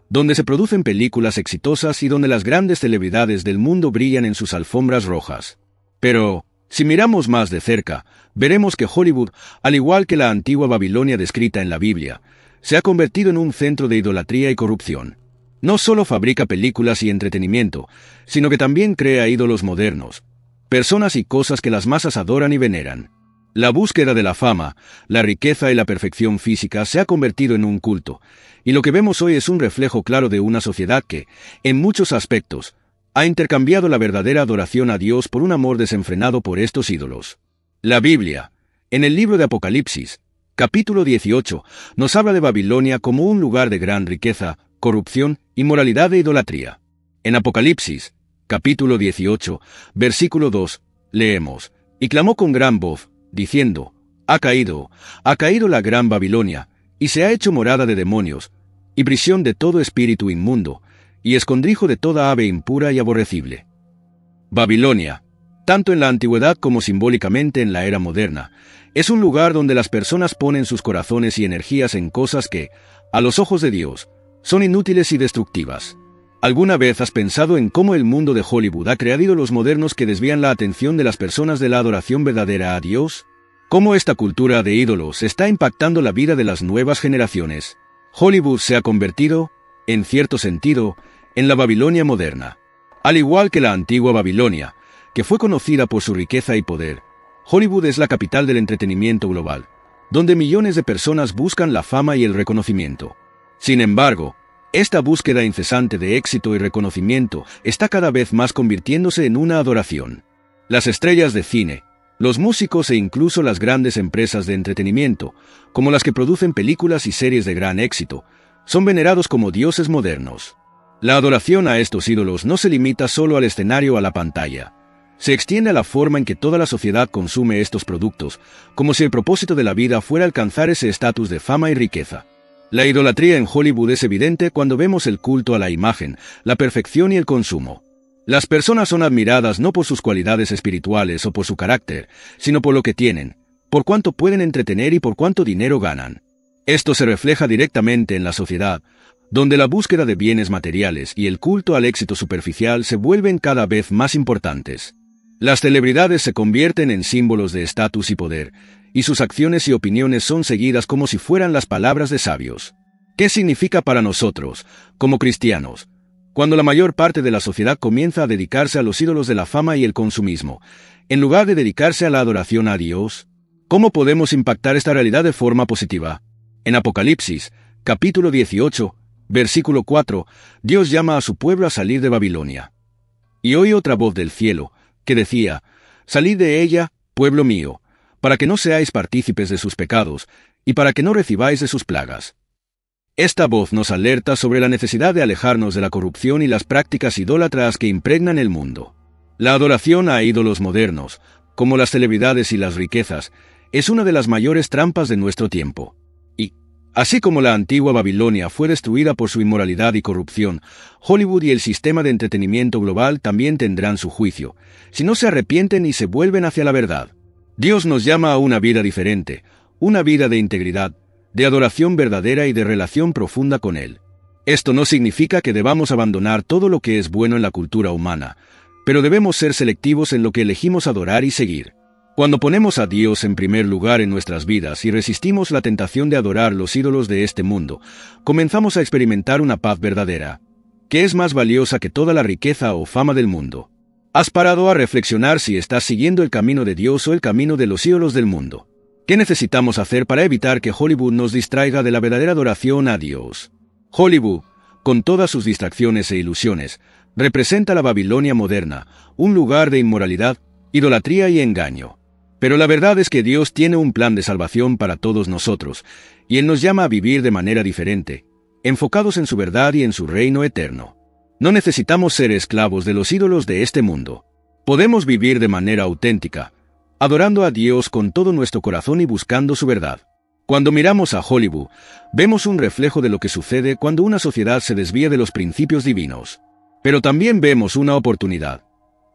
donde se producen películas exitosas y donde las grandes celebridades del mundo brillan en sus alfombras rojas. Pero, si miramos más de cerca, veremos que Hollywood, al igual que la antigua Babilonia descrita en la Biblia, se ha convertido en un centro de idolatría y corrupción. No solo fabrica películas y entretenimiento, sino que también crea ídolos modernos, personas y cosas que las masas adoran y veneran. La búsqueda de la fama, la riqueza y la perfección física se ha convertido en un culto, y lo que vemos hoy es un reflejo claro de una sociedad que, en muchos aspectos, ha intercambiado la verdadera adoración a Dios por un amor desenfrenado por estos ídolos. La Biblia, en el libro de Apocalipsis, capítulo 18, nos habla de Babilonia como un lugar de gran riqueza, corrupción, inmoralidad e idolatría. En Apocalipsis, capítulo 18, versículo 2, leemos: «Y clamó con gran voz, diciendo, ha caído la gran Babilonia, y se ha hecho morada de demonios, y prisión de todo espíritu inmundo, y escondrijo de toda ave impura y aborrecible». Babilonia, tanto en la antigüedad como simbólicamente en la era moderna, es un lugar donde las personas ponen sus corazones y energías en cosas que, a los ojos de Dios, son inútiles y destructivas. ¿Alguna vez has pensado en cómo el mundo de Hollywood ha creado ídolos modernos que desvían la atención de las personas de la adoración verdadera a Dios? ¿Cómo esta cultura de ídolos está impactando la vida de las nuevas generaciones? Hollywood se ha convertido, en cierto sentido, en la Babilonia moderna. Al igual que la antigua Babilonia, que fue conocida por su riqueza y poder, Hollywood es la capital del entretenimiento global, donde millones de personas buscan la fama y el reconocimiento. Sin embargo, esta búsqueda incesante de éxito y reconocimiento está cada vez más convirtiéndose en una adoración. Las estrellas de cine, los músicos e incluso las grandes empresas de entretenimiento, como las que producen películas y series de gran éxito, son venerados como dioses modernos. La adoración a estos ídolos no se limita solo al escenario o a la pantalla. Se extiende a la forma en que toda la sociedad consume estos productos, como si el propósito de la vida fuera alcanzar ese estatus de fama y riqueza. La idolatría en Hollywood es evidente cuando vemos el culto a la imagen, la perfección y el consumo. Las personas son admiradas no por sus cualidades espirituales o por su carácter, sino por lo que tienen, por cuánto pueden entretener y por cuánto dinero ganan. Esto se refleja directamente en la sociedad, donde la búsqueda de bienes materiales y el culto al éxito superficial se vuelven cada vez más importantes. Las celebridades se convierten en símbolos de estatus y poder, y sus acciones y opiniones son seguidas como si fueran las palabras de sabios. ¿Qué significa para nosotros, como cristianos, cuando la mayor parte de la sociedad comienza a dedicarse a los ídolos de la fama y el consumismo, en lugar de dedicarse a la adoración a Dios? ¿Cómo podemos impactar esta realidad de forma positiva? En Apocalipsis, capítulo 18, versículo 4, Dios llama a su pueblo a salir de Babilonia. Y oí otra voz del cielo, que decía: «Salid de ella, pueblo mío, para que no seáis partícipes de sus pecados, y para que no recibáis de sus plagas». Esta voz nos alerta sobre la necesidad de alejarnos de la corrupción y las prácticas idólatras que impregnan el mundo. La adoración a ídolos modernos, como las celebridades y las riquezas, es una de las mayores trampas de nuestro tiempo. Y, así como la antigua Babilonia fue destruida por su inmoralidad y corrupción, Hollywood y el sistema de entretenimiento global también tendrán su juicio, si no se arrepienten y se vuelven hacia la verdad. Dios nos llama a una vida diferente, una vida de integridad, de adoración verdadera y de relación profunda con Él. Esto no significa que debamos abandonar todo lo que es bueno en la cultura humana, pero debemos ser selectivos en lo que elegimos adorar y seguir. Cuando ponemos a Dios en primer lugar en nuestras vidas y resistimos la tentación de adorar los ídolos de este mundo, comenzamos a experimentar una paz verdadera, que es más valiosa que toda la riqueza o fama del mundo. ¿Has parado a reflexionar si estás siguiendo el camino de Dios o el camino de los ídolos del mundo? ¿Qué necesitamos hacer para evitar que Hollywood nos distraiga de la verdadera adoración a Dios? Hollywood, con todas sus distracciones e ilusiones, representa la Babilonia moderna, un lugar de inmoralidad, idolatría y engaño. Pero la verdad es que Dios tiene un plan de salvación para todos nosotros, y Él nos llama a vivir de manera diferente, enfocados en su verdad y en su reino eterno. No necesitamos ser esclavos de los ídolos de este mundo. Podemos vivir de manera auténtica, adorando a Dios con todo nuestro corazón y buscando su verdad. Cuando miramos a Hollywood, vemos un reflejo de lo que sucede cuando una sociedad se desvía de los principios divinos. Pero también vemos una oportunidad.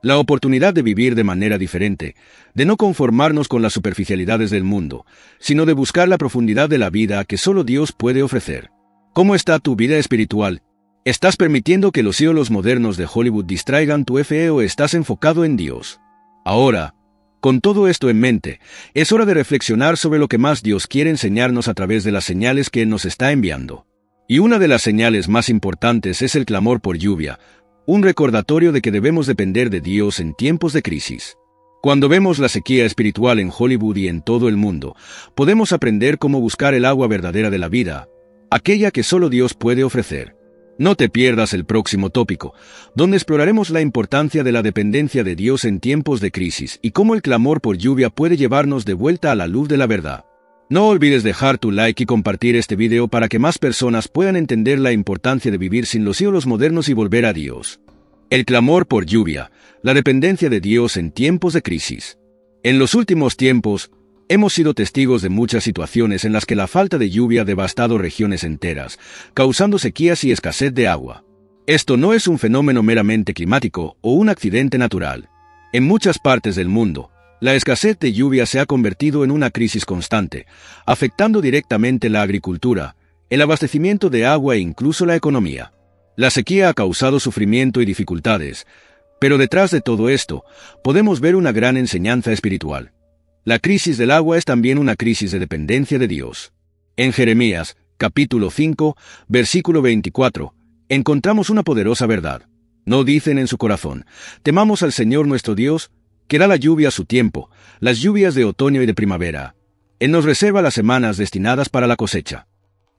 La oportunidad de vivir de manera diferente, de no conformarnos con las superficialidades del mundo, sino de buscar la profundidad de la vida que solo Dios puede ofrecer. ¿Cómo está tu vida espiritual? ¿Estás permitiendo que los ídolos modernos de Hollywood distraigan tu fe o estás enfocado en Dios? Ahora, con todo esto en mente, es hora de reflexionar sobre lo que más Dios quiere enseñarnos a través de las señales que Él nos está enviando. Y una de las señales más importantes es el clamor por lluvia, un recordatorio de que debemos depender de Dios en tiempos de crisis. Cuando vemos la sequía espiritual en Hollywood y en todo el mundo, podemos aprender cómo buscar el agua verdadera de la vida, aquella que solo Dios puede ofrecer. No te pierdas el próximo tópico, donde exploraremos la importancia de la dependencia de Dios en tiempos de crisis y cómo el clamor por lluvia puede llevarnos de vuelta a la luz de la verdad. No olvides dejar tu like y compartir este video para que más personas puedan entender la importancia de vivir sin los ídolos modernos y volver a Dios. El clamor por lluvia, la dependencia de Dios en tiempos de crisis. En los últimos tiempos, hemos sido testigos de muchas situaciones en las que la falta de lluvia ha devastado regiones enteras, causando sequías y escasez de agua. Esto no es un fenómeno meramente climático o un accidente natural. En muchas partes del mundo, la escasez de lluvia se ha convertido en una crisis constante, afectando directamente la agricultura, el abastecimiento de agua e incluso la economía. La sequía ha causado sufrimiento y dificultades, pero detrás de todo esto, podemos ver una gran enseñanza espiritual. La crisis del agua es también una crisis de dependencia de Dios. En Jeremías, capítulo 5, versículo 24, encontramos una poderosa verdad. No dicen en su corazón, temamos al Señor nuestro Dios, que da la lluvia a su tiempo, las lluvias de otoño y de primavera. Él nos reserva las semanas destinadas para la cosecha.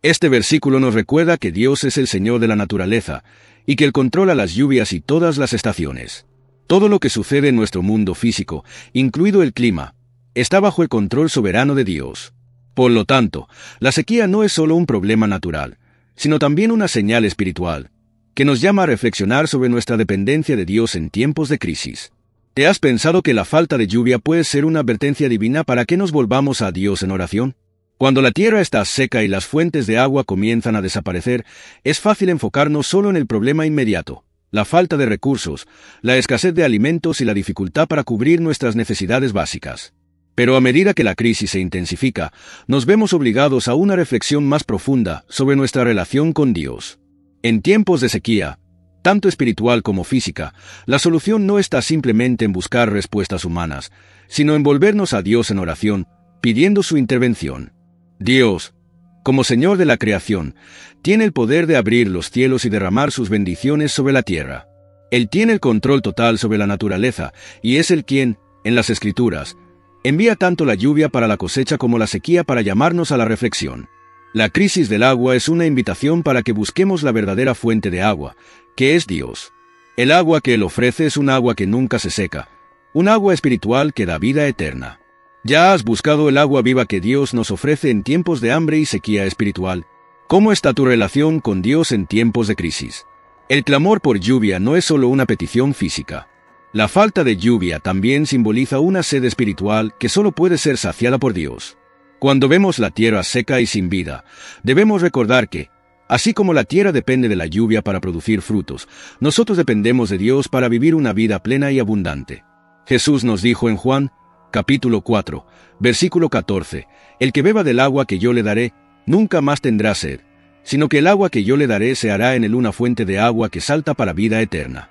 Este versículo nos recuerda que Dios es el Señor de la naturaleza, y que Él controla las lluvias y todas las estaciones. Todo lo que sucede en nuestro mundo físico, incluido el clima, está bajo el control soberano de Dios. Por lo tanto, la sequía no es solo un problema natural, sino también una señal espiritual, que nos llama a reflexionar sobre nuestra dependencia de Dios en tiempos de crisis. ¿Te has pensado que la falta de lluvia puede ser una advertencia divina para que nos volvamos a Dios en oración? Cuando la tierra está seca y las fuentes de agua comienzan a desaparecer, es fácil enfocarnos solo en el problema inmediato, la falta de recursos, la escasez de alimentos y la dificultad para cubrir nuestras necesidades básicas. Pero a medida que la crisis se intensifica, nos vemos obligados a una reflexión más profunda sobre nuestra relación con Dios. En tiempos de sequía, tanto espiritual como física, la solución no está simplemente en buscar respuestas humanas, sino en volvernos a Dios en oración, pidiendo su intervención. Dios, como Señor de la creación, tiene el poder de abrir los cielos y derramar sus bendiciones sobre la tierra. Él tiene el control total sobre la naturaleza y es el quien, en las Escrituras, envía tanto la lluvia para la cosecha como la sequía para llamarnos a la reflexión. La crisis del agua es una invitación para que busquemos la verdadera fuente de agua, que es Dios. El agua que Él ofrece es un agua que nunca se seca, un agua espiritual que da vida eterna. ¿Ya has buscado el agua viva que Dios nos ofrece en tiempos de hambre y sequía espiritual? ¿Cómo está tu relación con Dios en tiempos de crisis? El clamor por lluvia no es solo una petición física. La falta de lluvia también simboliza una sed espiritual que solo puede ser saciada por Dios. Cuando vemos la tierra seca y sin vida, debemos recordar que, así como la tierra depende de la lluvia para producir frutos, nosotros dependemos de Dios para vivir una vida plena y abundante. Jesús nos dijo en Juan, capítulo 4, versículo 14, «El que beba del agua que yo le daré, nunca más tendrá sed, sino que el agua que yo le daré se hará en él una fuente de agua que salta para vida eterna».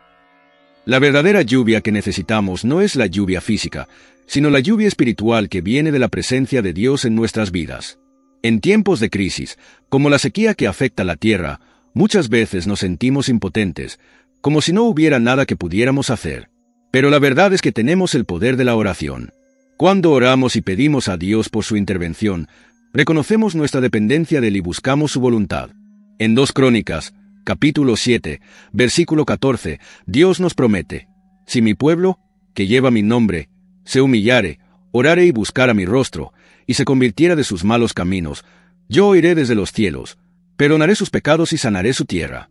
La verdadera lluvia que necesitamos no es la lluvia física, sino la lluvia espiritual que viene de la presencia de Dios en nuestras vidas. En tiempos de crisis, como la sequía que afecta la tierra, muchas veces nos sentimos impotentes, como si no hubiera nada que pudiéramos hacer. Pero la verdad es que tenemos el poder de la oración. Cuando oramos y pedimos a Dios por su intervención, reconocemos nuestra dependencia de Él y buscamos su voluntad. En 2 Crónicas, capítulo 7, versículo 14, Dios nos promete, «Si mi pueblo, que lleva mi nombre, se humillare, orare y buscara mi rostro, y se convirtiera de sus malos caminos, yo oiré desde los cielos, perdonaré sus pecados y sanaré su tierra».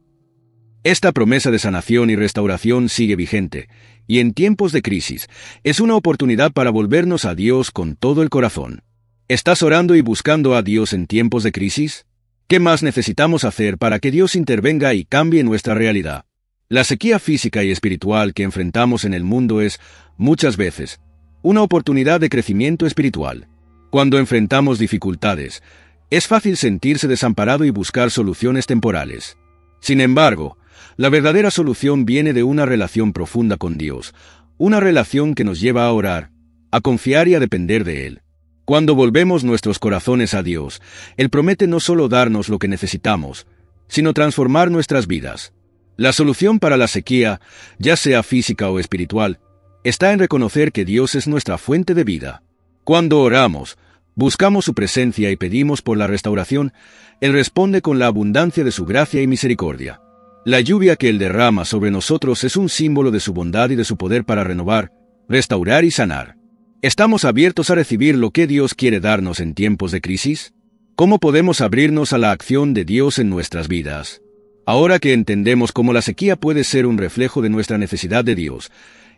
Esta promesa de sanación y restauración sigue vigente, y en tiempos de crisis, es una oportunidad para volvernos a Dios con todo el corazón. ¿Estás orando y buscando a Dios en tiempos de crisis? ¿Qué más necesitamos hacer para que Dios intervenga y cambie nuestra realidad? La sequía física y espiritual que enfrentamos en el mundo es, muchas veces, una oportunidad de crecimiento espiritual. Cuando enfrentamos dificultades, es fácil sentirse desamparado y buscar soluciones temporales. Sin embargo, la verdadera solución viene de una relación profunda con Dios, una relación que nos lleva a orar, a confiar y a depender de Él. Cuando volvemos nuestros corazones a Dios, Él promete no solo darnos lo que necesitamos, sino transformar nuestras vidas. La solución para la sequía, ya sea física o espiritual, está en reconocer que Dios es nuestra fuente de vida. Cuando oramos, buscamos su presencia y pedimos por la restauración, Él responde con la abundancia de su gracia y misericordia. La lluvia que Él derrama sobre nosotros es un símbolo de su bondad y de su poder para renovar, restaurar y sanar. ¿Estamos abiertos a recibir lo que Dios quiere darnos en tiempos de crisis? ¿Cómo podemos abrirnos a la acción de Dios en nuestras vidas? Ahora que entendemos cómo la sequía puede ser un reflejo de nuestra necesidad de Dios,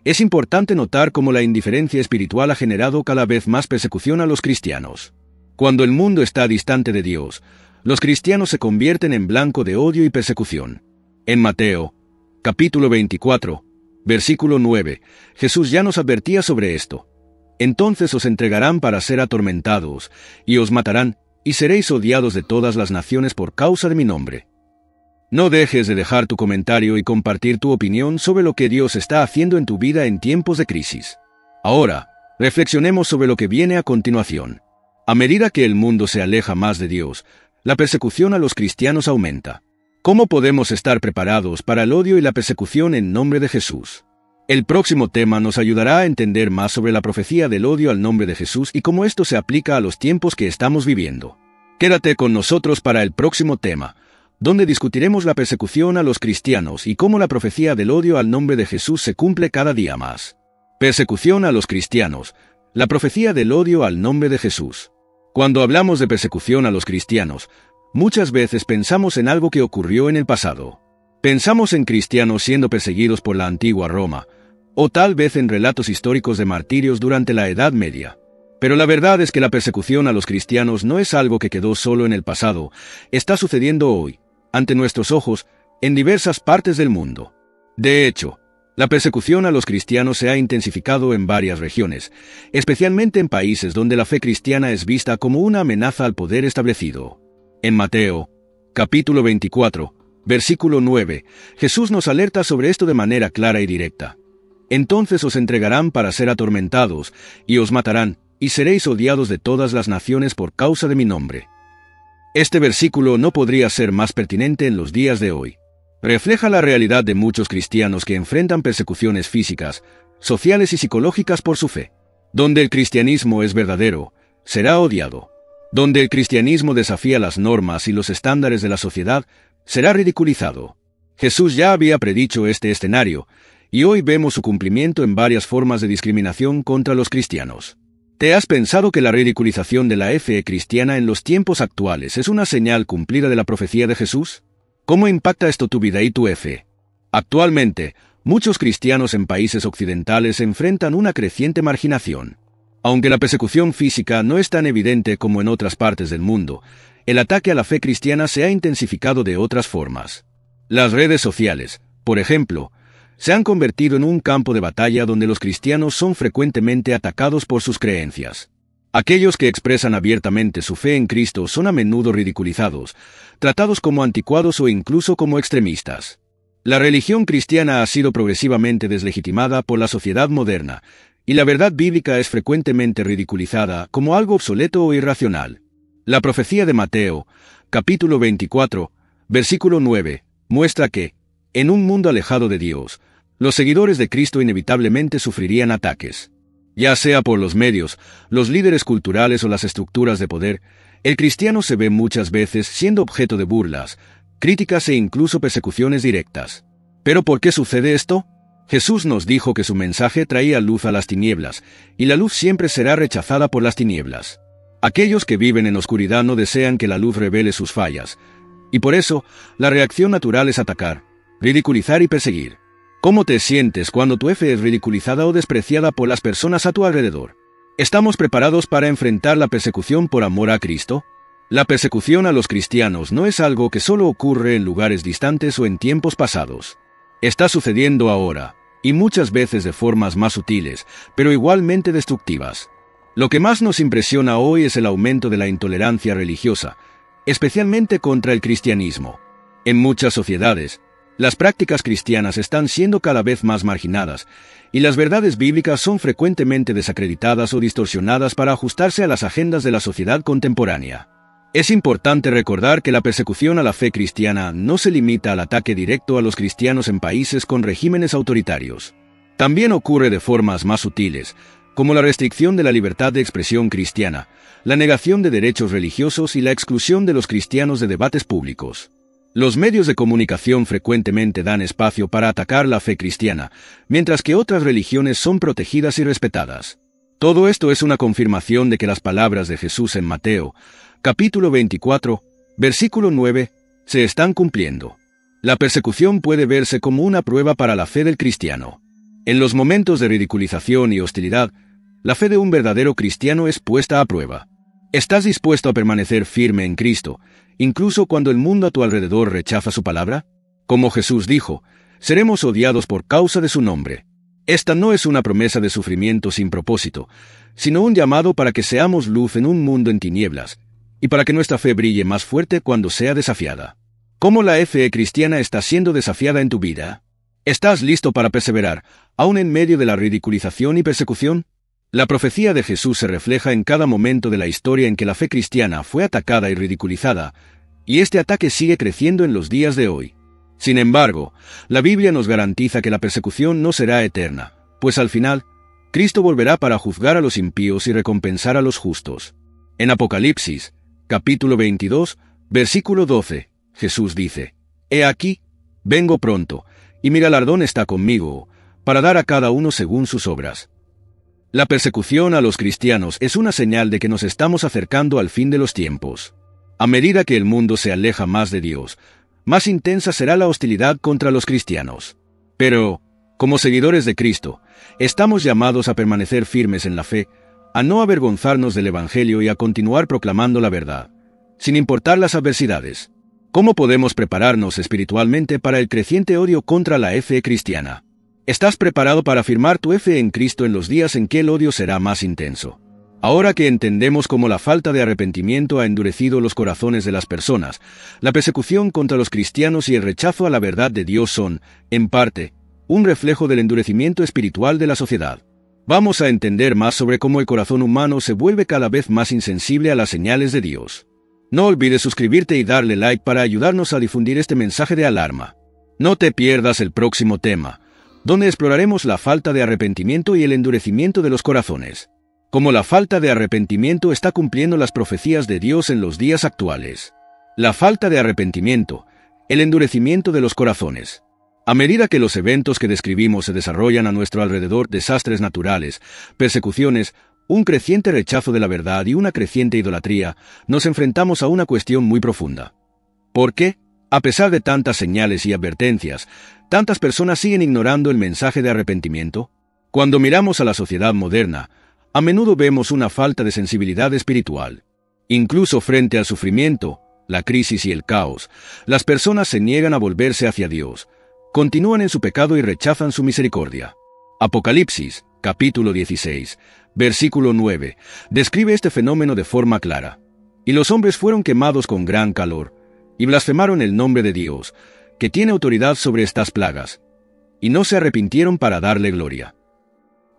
es importante notar cómo la indiferencia espiritual ha generado cada vez más persecución a los cristianos. Cuando el mundo está distante de Dios, los cristianos se convierten en blanco de odio y persecución. En Mateo, capítulo 24, versículo 9, Jesús ya nos advertía sobre esto. Entonces os entregarán para ser atormentados, y os matarán, y seréis odiados de todas las naciones por causa de mi nombre. No dejes de dejar tu comentario y compartir tu opinión sobre lo que Dios está haciendo en tu vida en tiempos de crisis. Ahora, reflexionemos sobre lo que viene a continuación. A medida que el mundo se aleja más de Dios, la persecución a los cristianos aumenta. ¿Cómo podemos estar preparados para el odio y la persecución en nombre de Jesús? El próximo tema nos ayudará a entender más sobre la profecía del odio al nombre de Jesús y cómo esto se aplica a los tiempos que estamos viviendo. Quédate con nosotros para el próximo tema, donde discutiremos la persecución a los cristianos y cómo la profecía del odio al nombre de Jesús se cumple cada día más. Persecución a los cristianos, la profecía del odio al nombre de Jesús. Cuando hablamos de persecución a los cristianos, muchas veces pensamos en algo que ocurrió en el pasado. Pensamos en cristianos siendo perseguidos por la antigua Roma, o tal vez en relatos históricos de martirios durante la Edad Media. Pero la verdad es que la persecución a los cristianos no es algo que quedó solo en el pasado, está sucediendo hoy, ante nuestros ojos, en diversas partes del mundo. De hecho, la persecución a los cristianos se ha intensificado en varias regiones, especialmente en países donde la fe cristiana es vista como una amenaza al poder establecido. En Mateo, capítulo 24, versículo 9, Jesús nos alerta sobre esto de manera clara y directa. Entonces os entregarán para ser atormentados, y os matarán, y seréis odiados de todas las naciones por causa de mi nombre. Este versículo no podría ser más pertinente en los días de hoy. Refleja la realidad de muchos cristianos que enfrentan persecuciones físicas, sociales y psicológicas por su fe. Donde el cristianismo es verdadero, será odiado. Donde el cristianismo desafía las normas y los estándares de la sociedad, será ridiculizado. Jesús ya había predicho este escenario, y hoy vemos su cumplimiento en varias formas de discriminación contra los cristianos. ¿Te has pensado que la ridiculización de la fe cristiana en los tiempos actuales es una señal cumplida de la profecía de Jesús? ¿Cómo impacta esto tu vida y tu fe? Actualmente, muchos cristianos en países occidentales enfrentan una creciente marginación. Aunque la persecución física no es tan evidente como en otras partes del mundo, el ataque a la fe cristiana se ha intensificado de otras formas. Las redes sociales, por ejemplo, se han convertido en un campo de batalla donde los cristianos son frecuentemente atacados por sus creencias. Aquellos que expresan abiertamente su fe en Cristo son a menudo ridiculizados, tratados como anticuados o incluso como extremistas. La religión cristiana ha sido progresivamente deslegitimada por la sociedad moderna, y la verdad bíblica es frecuentemente ridiculizada como algo obsoleto o irracional. La profecía de Mateo, capítulo 24, versículo 9, muestra que, en un mundo alejado de Dios, los seguidores de Cristo inevitablemente sufrirían ataques. Ya sea por los medios, los líderes culturales o las estructuras de poder, el cristiano se ve muchas veces siendo objeto de burlas, críticas e incluso persecuciones directas. ¿Pero por qué sucede esto? Jesús nos dijo que su mensaje traía luz a las tinieblas, y la luz siempre será rechazada por las tinieblas. Aquellos que viven en oscuridad no desean que la luz revele sus fallas, y por eso, la reacción natural es atacar, ridiculizar y perseguir. ¿Cómo te sientes cuando tu fe es ridiculizada o despreciada por las personas a tu alrededor? ¿Estamos preparados para enfrentar la persecución por amor a Cristo? La persecución a los cristianos no es algo que solo ocurre en lugares distantes o en tiempos pasados. Está sucediendo ahora, y muchas veces de formas más sutiles, pero igualmente destructivas. Lo que más nos impresiona hoy es el aumento de la intolerancia religiosa, especialmente contra el cristianismo. En muchas sociedades, las prácticas cristianas están siendo cada vez más marginadas, y las verdades bíblicas son frecuentemente desacreditadas o distorsionadas para ajustarse a las agendas de la sociedad contemporánea. Es importante recordar que la persecución a la fe cristiana no se limita al ataque directo a los cristianos en países con regímenes autoritarios. También ocurre de formas más sutiles, como la restricción de la libertad de expresión cristiana, la negación de derechos religiosos y la exclusión de los cristianos de debates públicos. Los medios de comunicación frecuentemente dan espacio para atacar la fe cristiana, mientras que otras religiones son protegidas y respetadas. Todo esto es una confirmación de que las palabras de Jesús en Mateo, capítulo 24, versículo 9, se están cumpliendo. La persecución puede verse como una prueba para la fe del cristiano. En los momentos de ridiculización y hostilidad, la fe de un verdadero cristiano es puesta a prueba. ¿Estás dispuesto a permanecer firme en Cristo, incluso cuando el mundo a tu alrededor rechaza su palabra? Como Jesús dijo, seremos odiados por causa de su nombre. Esta no es una promesa de sufrimiento sin propósito, sino un llamado para que seamos luz en un mundo en tinieblas, y para que nuestra fe brille más fuerte cuando sea desafiada. ¿Cómo la fe cristiana está siendo desafiada en tu vida? ¿Estás listo para perseverar, aún en medio de la ridiculización y persecución? La profecía de Jesús se refleja en cada momento de la historia en que la fe cristiana fue atacada y ridiculizada, y este ataque sigue creciendo en los días de hoy. Sin embargo, la Biblia nos garantiza que la persecución no será eterna, pues al final, Cristo volverá para juzgar a los impíos y recompensar a los justos. En Apocalipsis, capítulo 22, versículo 12, Jesús dice, «He aquí, vengo pronto, y mi galardón está conmigo, para dar a cada uno según sus obras». La persecución a los cristianos es una señal de que nos estamos acercando al fin de los tiempos. A medida que el mundo se aleja más de Dios, más intensa será la hostilidad contra los cristianos. Pero, como seguidores de Cristo, estamos llamados a permanecer firmes en la fe, a no avergonzarnos del Evangelio y a continuar proclamando la verdad, sin importar las adversidades. ¿Cómo podemos prepararnos espiritualmente para el creciente odio contra la fe cristiana? ¿Estás preparado para afirmar tu fe en Cristo en los días en que el odio será más intenso? Ahora que entendemos cómo la falta de arrepentimiento ha endurecido los corazones de las personas, la persecución contra los cristianos y el rechazo a la verdad de Dios son, en parte, un reflejo del endurecimiento espiritual de la sociedad. Vamos a entender más sobre cómo el corazón humano se vuelve cada vez más insensible a las señales de Dios. No olvides suscribirte y darle like para ayudarnos a difundir este mensaje de alarma. No te pierdas el próximo tema, donde exploraremos la falta de arrepentimiento y el endurecimiento de los corazones. Cómo la falta de arrepentimiento está cumpliendo las profecías de Dios en los días actuales. La falta de arrepentimiento, el endurecimiento de los corazones. A medida que los eventos que describimos se desarrollan a nuestro alrededor, desastres naturales, persecuciones, un creciente rechazo de la verdad y una creciente idolatría, nos enfrentamos a una cuestión muy profunda. ¿Por qué, a pesar de tantas señales y advertencias, tantas personas siguen ignorando el mensaje de arrepentimiento? Cuando miramos a la sociedad moderna, a menudo vemos una falta de sensibilidad espiritual. Incluso frente al sufrimiento, la crisis y el caos, las personas se niegan a volverse hacia Dios, continúan en su pecado y rechazan su misericordia. Apocalipsis, capítulo 16, versículo 9, describe este fenómeno de forma clara. Y los hombres fueron quemados con gran calor, y blasfemaron el nombre de Dios, que tiene autoridad sobre estas plagas, y no se arrepintieron para darle gloria.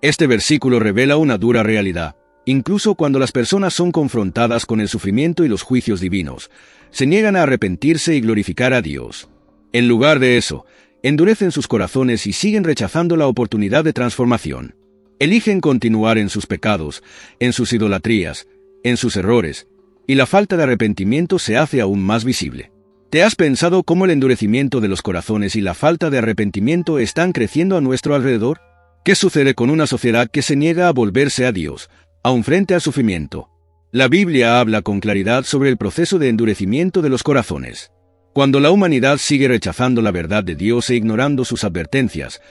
Este versículo revela una dura realidad. Incluso cuando las personas son confrontadas con el sufrimiento y los juicios divinos, se niegan a arrepentirse y glorificar a Dios. En lugar de eso, endurecen sus corazones y siguen rechazando la oportunidad de transformación. Eligen continuar en sus pecados, en sus idolatrías, en sus errores, y la falta de arrepentimiento se hace aún más visible. ¿Te has pensado cómo el endurecimiento de los corazones y la falta de arrepentimiento están creciendo a nuestro alrededor? ¿Qué sucede con una sociedad que se niega a volverse a Dios, aun frente al sufrimiento? La Biblia habla con claridad sobre el proceso de endurecimiento de los corazones. Cuando la humanidad sigue rechazando la verdad de Dios e ignorando sus advertencias,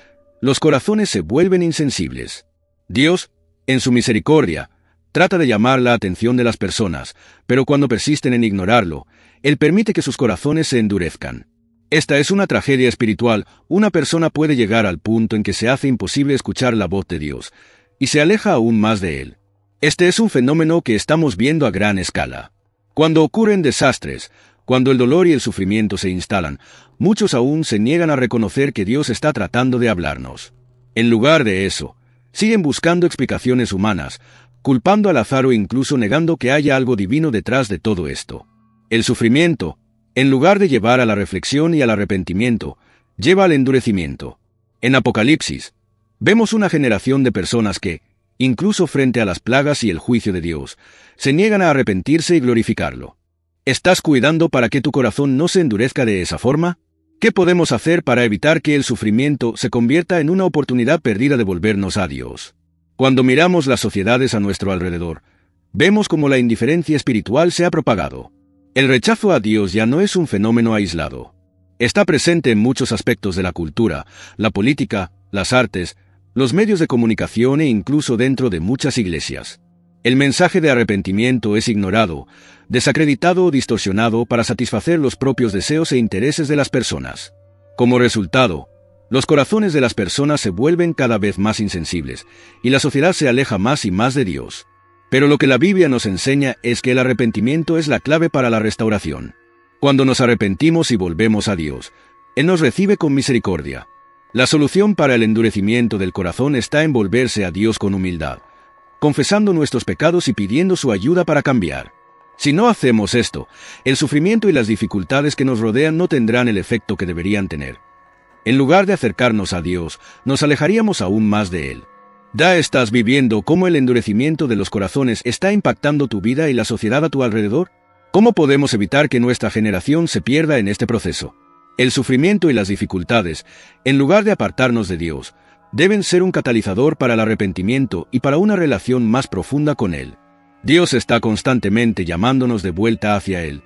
los corazones se vuelven insensibles. Dios, en su misericordia, trata de llamar la atención de las personas, pero cuando persisten en ignorarlo, Él permite que sus corazones se endurezcan. Esta es una tragedia espiritual. Una persona puede llegar al punto en que se hace imposible escuchar la voz de Dios, y se aleja aún más de Él. Este es un fenómeno que estamos viendo a gran escala. Cuando ocurren desastres, Cuando el dolor y el sufrimiento se instalan, muchos aún se niegan a reconocer que Dios está tratando de hablarnos. En lugar de eso, siguen buscando explicaciones humanas, culpando al azar o incluso negando que haya algo divino detrás de todo esto. El sufrimiento, en lugar de llevar a la reflexión y al arrepentimiento, lleva al endurecimiento. En Apocalipsis, vemos una generación de personas que, incluso frente a las plagas y el juicio de Dios, se niegan a arrepentirse y glorificarlo. ¿Estás cuidando para que tu corazón no se endurezca de esa forma? ¿Qué podemos hacer para evitar que el sufrimiento se convierta en una oportunidad perdida de volvernos a Dios? Cuando miramos las sociedades a nuestro alrededor, vemos cómo la indiferencia espiritual se ha propagado. El rechazo a Dios ya no es un fenómeno aislado. Está presente en muchos aspectos de la cultura, la política, las artes, los medios de comunicación e incluso dentro de muchas iglesias. El mensaje de arrepentimiento es ignorado, desacreditado o distorsionado para satisfacer los propios deseos e intereses de las personas. Como resultado, los corazones de las personas se vuelven cada vez más insensibles, y la sociedad se aleja más y más de Dios. Pero lo que la Biblia nos enseña es que el arrepentimiento es la clave para la restauración. Cuando nos arrepentimos y volvemos a Dios, Él nos recibe con misericordia. La solución para el endurecimiento del corazón está en volverse a Dios con humildad, confesando nuestros pecados y pidiendo su ayuda para cambiar. Si no hacemos esto, el sufrimiento y las dificultades que nos rodean no tendrán el efecto que deberían tener. En lugar de acercarnos a Dios, nos alejaríamos aún más de Él. ¿Ya estás viviendo cómo el endurecimiento de los corazones está impactando tu vida y la sociedad a tu alrededor? ¿Cómo podemos evitar que nuestra generación se pierda en este proceso? El sufrimiento y las dificultades, en lugar de apartarnos de Dios, deben ser un catalizador para el arrepentimiento y para una relación más profunda con Él. Dios está constantemente llamándonos de vuelta hacia Él,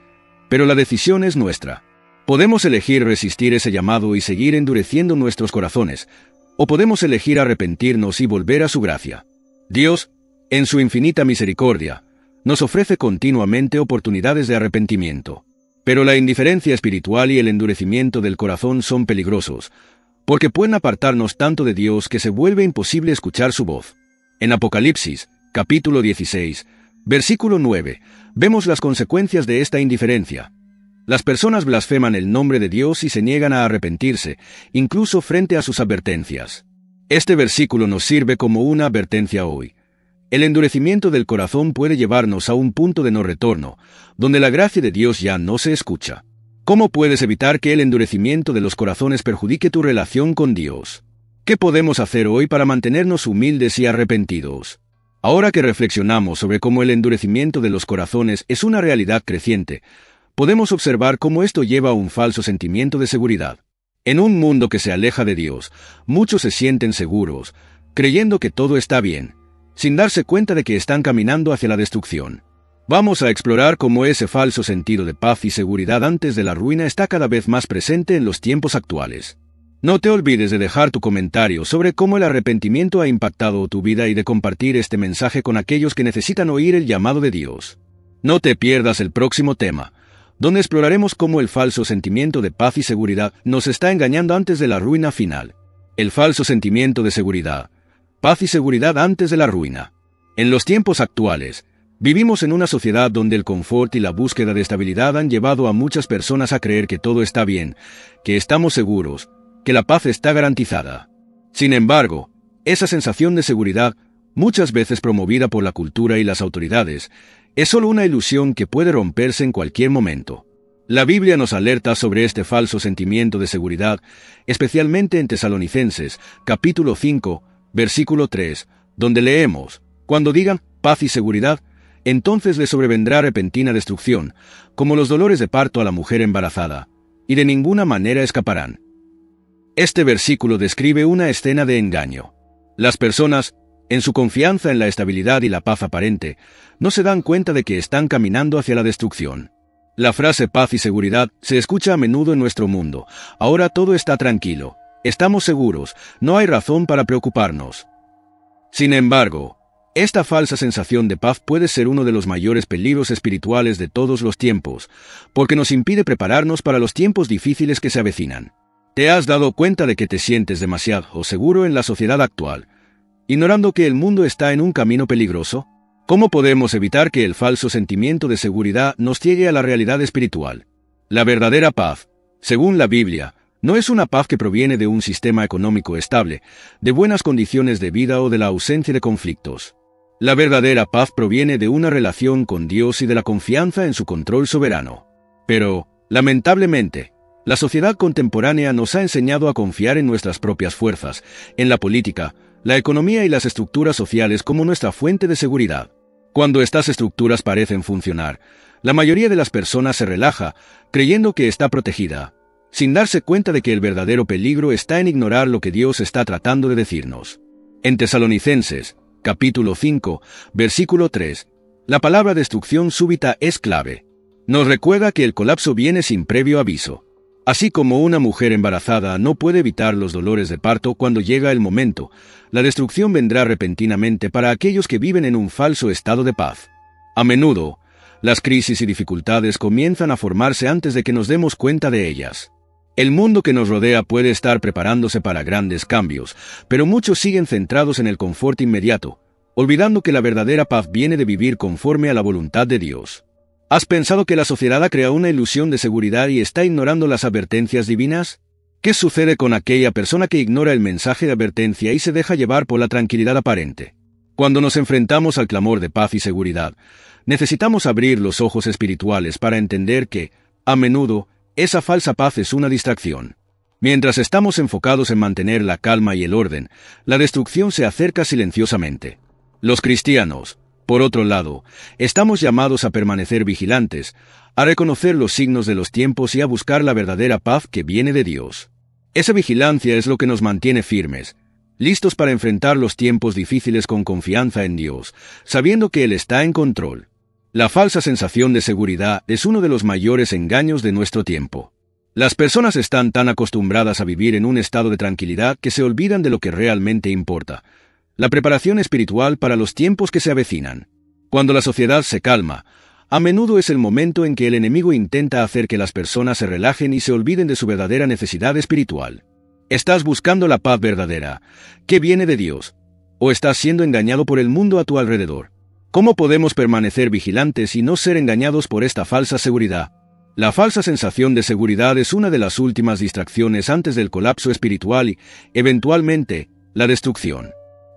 pero la decisión es nuestra. Podemos elegir resistir ese llamado y seguir endureciendo nuestros corazones, o podemos elegir arrepentirnos y volver a su gracia. Dios, en su infinita misericordia, nos ofrece continuamente oportunidades de arrepentimiento. Pero la indiferencia espiritual y el endurecimiento del corazón son peligrosos, porque pueden apartarnos tanto de Dios que se vuelve imposible escuchar su voz. En Apocalipsis, capítulo 16, versículo 9, vemos las consecuencias de esta indiferencia. Las personas blasfeman el nombre de Dios y se niegan a arrepentirse, incluso frente a sus advertencias. Este versículo nos sirve como una advertencia hoy. El endurecimiento del corazón puede llevarnos a un punto de no retorno, donde la gracia de Dios ya no se escucha. ¿Cómo puedes evitar que el endurecimiento de los corazones perjudique tu relación con Dios? ¿Qué podemos hacer hoy para mantenernos humildes y arrepentidos? Ahora que reflexionamos sobre cómo el endurecimiento de los corazones es una realidad creciente, podemos observar cómo esto lleva a un falso sentimiento de seguridad. En un mundo que se aleja de Dios, muchos se sienten seguros, creyendo que todo está bien, sin darse cuenta de que están caminando hacia la destrucción. Vamos a explorar cómo ese falso sentido de paz y seguridad antes de la ruina está cada vez más presente en los tiempos actuales. No te olvides de dejar tu comentario sobre cómo el arrepentimiento ha impactado tu vida y de compartir este mensaje con aquellos que necesitan oír el llamado de Dios. No te pierdas el próximo tema, donde exploraremos cómo el falso sentimiento de paz y seguridad nos está engañando antes de la ruina final. El falso sentimiento de seguridad, paz y seguridad antes de la ruina. En los tiempos actuales, vivimos en una sociedad donde el confort y la búsqueda de estabilidad han llevado a muchas personas a creer que todo está bien, que estamos seguros, que la paz está garantizada. Sin embargo, esa sensación de seguridad, muchas veces promovida por la cultura y las autoridades, es solo una ilusión que puede romperse en cualquier momento. La Biblia nos alerta sobre este falso sentimiento de seguridad, especialmente en Tesalonicenses, capítulo 5, versículo 3, donde leemos: cuando digan paz y seguridad, entonces le sobrevendrá repentina destrucción, como los dolores de parto a la mujer embarazada, y de ninguna manera escaparán. Este versículo describe una escena de engaño. Las personas, en su confianza en la estabilidad y la paz aparente, no se dan cuenta de que están caminando hacia la destrucción. La frase paz y seguridad se escucha a menudo en nuestro mundo. Ahora todo está tranquilo, estamos seguros, no hay razón para preocuparnos. Sin embargo, esta falsa sensación de paz puede ser uno de los mayores peligros espirituales de todos los tiempos, porque nos impide prepararnos para los tiempos difíciles que se avecinan. ¿Te has dado cuenta de que te sientes demasiado seguro en la sociedad actual, ignorando que el mundo está en un camino peligroso? ¿Cómo podemos evitar que el falso sentimiento de seguridad nos ciegue a la realidad espiritual? La verdadera paz, según la Biblia, no es una paz que proviene de un sistema económico estable, de buenas condiciones de vida o de la ausencia de conflictos. La verdadera paz proviene de una relación con Dios y de la confianza en su control soberano. Pero, lamentablemente, la sociedad contemporánea nos ha enseñado a confiar en nuestras propias fuerzas, en la política, la economía y las estructuras sociales como nuestra fuente de seguridad. Cuando estas estructuras parecen funcionar, la mayoría de las personas se relaja, creyendo que está protegida, sin darse cuenta de que el verdadero peligro está en ignorar lo que Dios está tratando de decirnos. En Tesalonicenses, capítulo 5, versículo 3, la palabra destrucción súbita es clave. Nos recuerda que el colapso viene sin previo aviso. Así como una mujer embarazada no puede evitar los dolores de parto cuando llega el momento, la destrucción vendrá repentinamente para aquellos que viven en un falso estado de paz. A menudo, las crisis y dificultades comienzan a formarse antes de que nos demos cuenta de ellas. El mundo que nos rodea puede estar preparándose para grandes cambios, pero muchos siguen centrados en el confort inmediato, olvidando que la verdadera paz viene de vivir conforme a la voluntad de Dios. ¿Has pensado que la sociedad ha creado una ilusión de seguridad y está ignorando las advertencias divinas? ¿Qué sucede con aquella persona que ignora el mensaje de advertencia y se deja llevar por la tranquilidad aparente? Cuando nos enfrentamos al clamor de paz y seguridad, necesitamos abrir los ojos espirituales para entender que, a menudo, esa falsa paz es una distracción. Mientras estamos enfocados en mantener la calma y el orden, la destrucción se acerca silenciosamente. Los cristianos, por otro lado, estamos llamados a permanecer vigilantes, a reconocer los signos de los tiempos y a buscar la verdadera paz que viene de Dios. Esa vigilancia es lo que nos mantiene firmes, listos para enfrentar los tiempos difíciles con confianza en Dios, sabiendo que Él está en control. La falsa sensación de seguridad es uno de los mayores engaños de nuestro tiempo. Las personas están tan acostumbradas a vivir en un estado de tranquilidad que se olvidan de lo que realmente importa: la preparación espiritual para los tiempos que se avecinan. Cuando la sociedad se calma, a menudo es el momento en que el enemigo intenta hacer que las personas se relajen y se olviden de su verdadera necesidad espiritual. ¿Estás buscando la paz verdadera, que viene de Dios, o estás siendo engañado por el mundo a tu alrededor? ¿Cómo podemos permanecer vigilantes y no ser engañados por esta falsa seguridad? La falsa sensación de seguridad es una de las últimas distracciones antes del colapso espiritual y, eventualmente, la destrucción.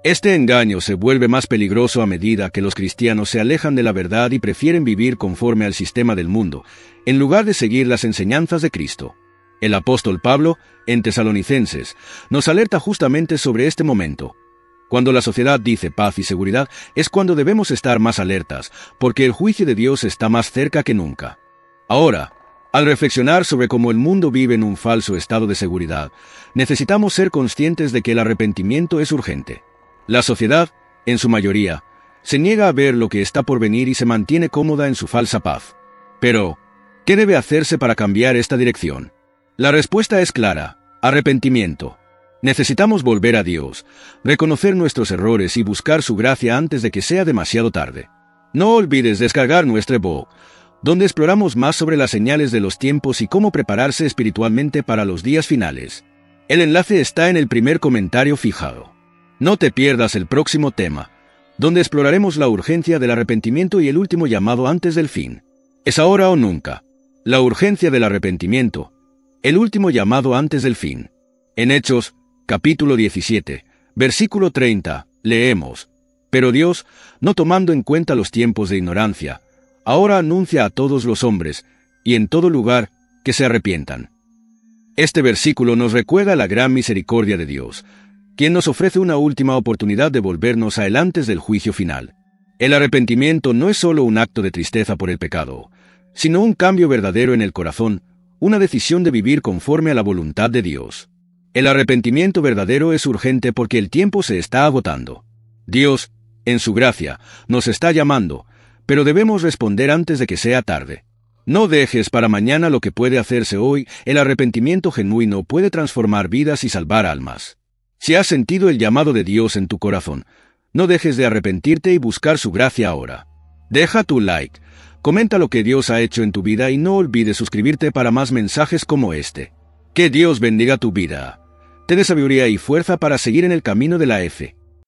Este engaño se vuelve más peligroso a medida que los cristianos se alejan de la verdad y prefieren vivir conforme al sistema del mundo, en lugar de seguir las enseñanzas de Cristo. El apóstol Pablo, en Tesalonicenses, nos alerta justamente sobre este momento. Cuando la sociedad dice paz y seguridad, es cuando debemos estar más alertas, porque el juicio de Dios está más cerca que nunca. Ahora, al reflexionar sobre cómo el mundo vive en un falso estado de seguridad, necesitamos ser conscientes de que el arrepentimiento es urgente. La sociedad, en su mayoría, se niega a ver lo que está por venir y se mantiene cómoda en su falsa paz. Pero, ¿qué debe hacerse para cambiar esta dirección? La respuesta es clara: arrepentimiento. Necesitamos volver a Dios, reconocer nuestros errores y buscar su gracia antes de que sea demasiado tarde. No olvides descargar nuestro ebook, donde exploramos más sobre las señales de los tiempos y cómo prepararse espiritualmente para los días finales. El enlace está en el primer comentario fijado. No te pierdas el próximo tema, donde exploraremos la urgencia del arrepentimiento y el último llamado antes del fin. Es ahora o nunca. La urgencia del arrepentimiento, el último llamado antes del fin. En Hechos, capítulo 17, versículo 30, leemos: Pero Dios, no tomando en cuenta los tiempos de ignorancia, ahora anuncia a todos los hombres, y en todo lugar, que se arrepientan. Este versículo nos recuerda la gran misericordia de Dios, quien nos ofrece una última oportunidad de volvernos a Él antes del juicio final. El arrepentimiento no es solo un acto de tristeza por el pecado, sino un cambio verdadero en el corazón, una decisión de vivir conforme a la voluntad de Dios. El arrepentimiento verdadero es urgente porque el tiempo se está agotando. Dios, en su gracia, nos está llamando, pero debemos responder antes de que sea tarde. No dejes para mañana lo que puede hacerse hoy. El arrepentimiento genuino puede transformar vidas y salvar almas. Si has sentido el llamado de Dios en tu corazón, no dejes de arrepentirte y buscar su gracia ahora. Deja tu like, comenta lo que Dios ha hecho en tu vida y no olvides suscribirte para más mensajes como este. Que Dios bendiga tu vida. Te dé sabiduría y fuerza para seguir en el camino de la fe.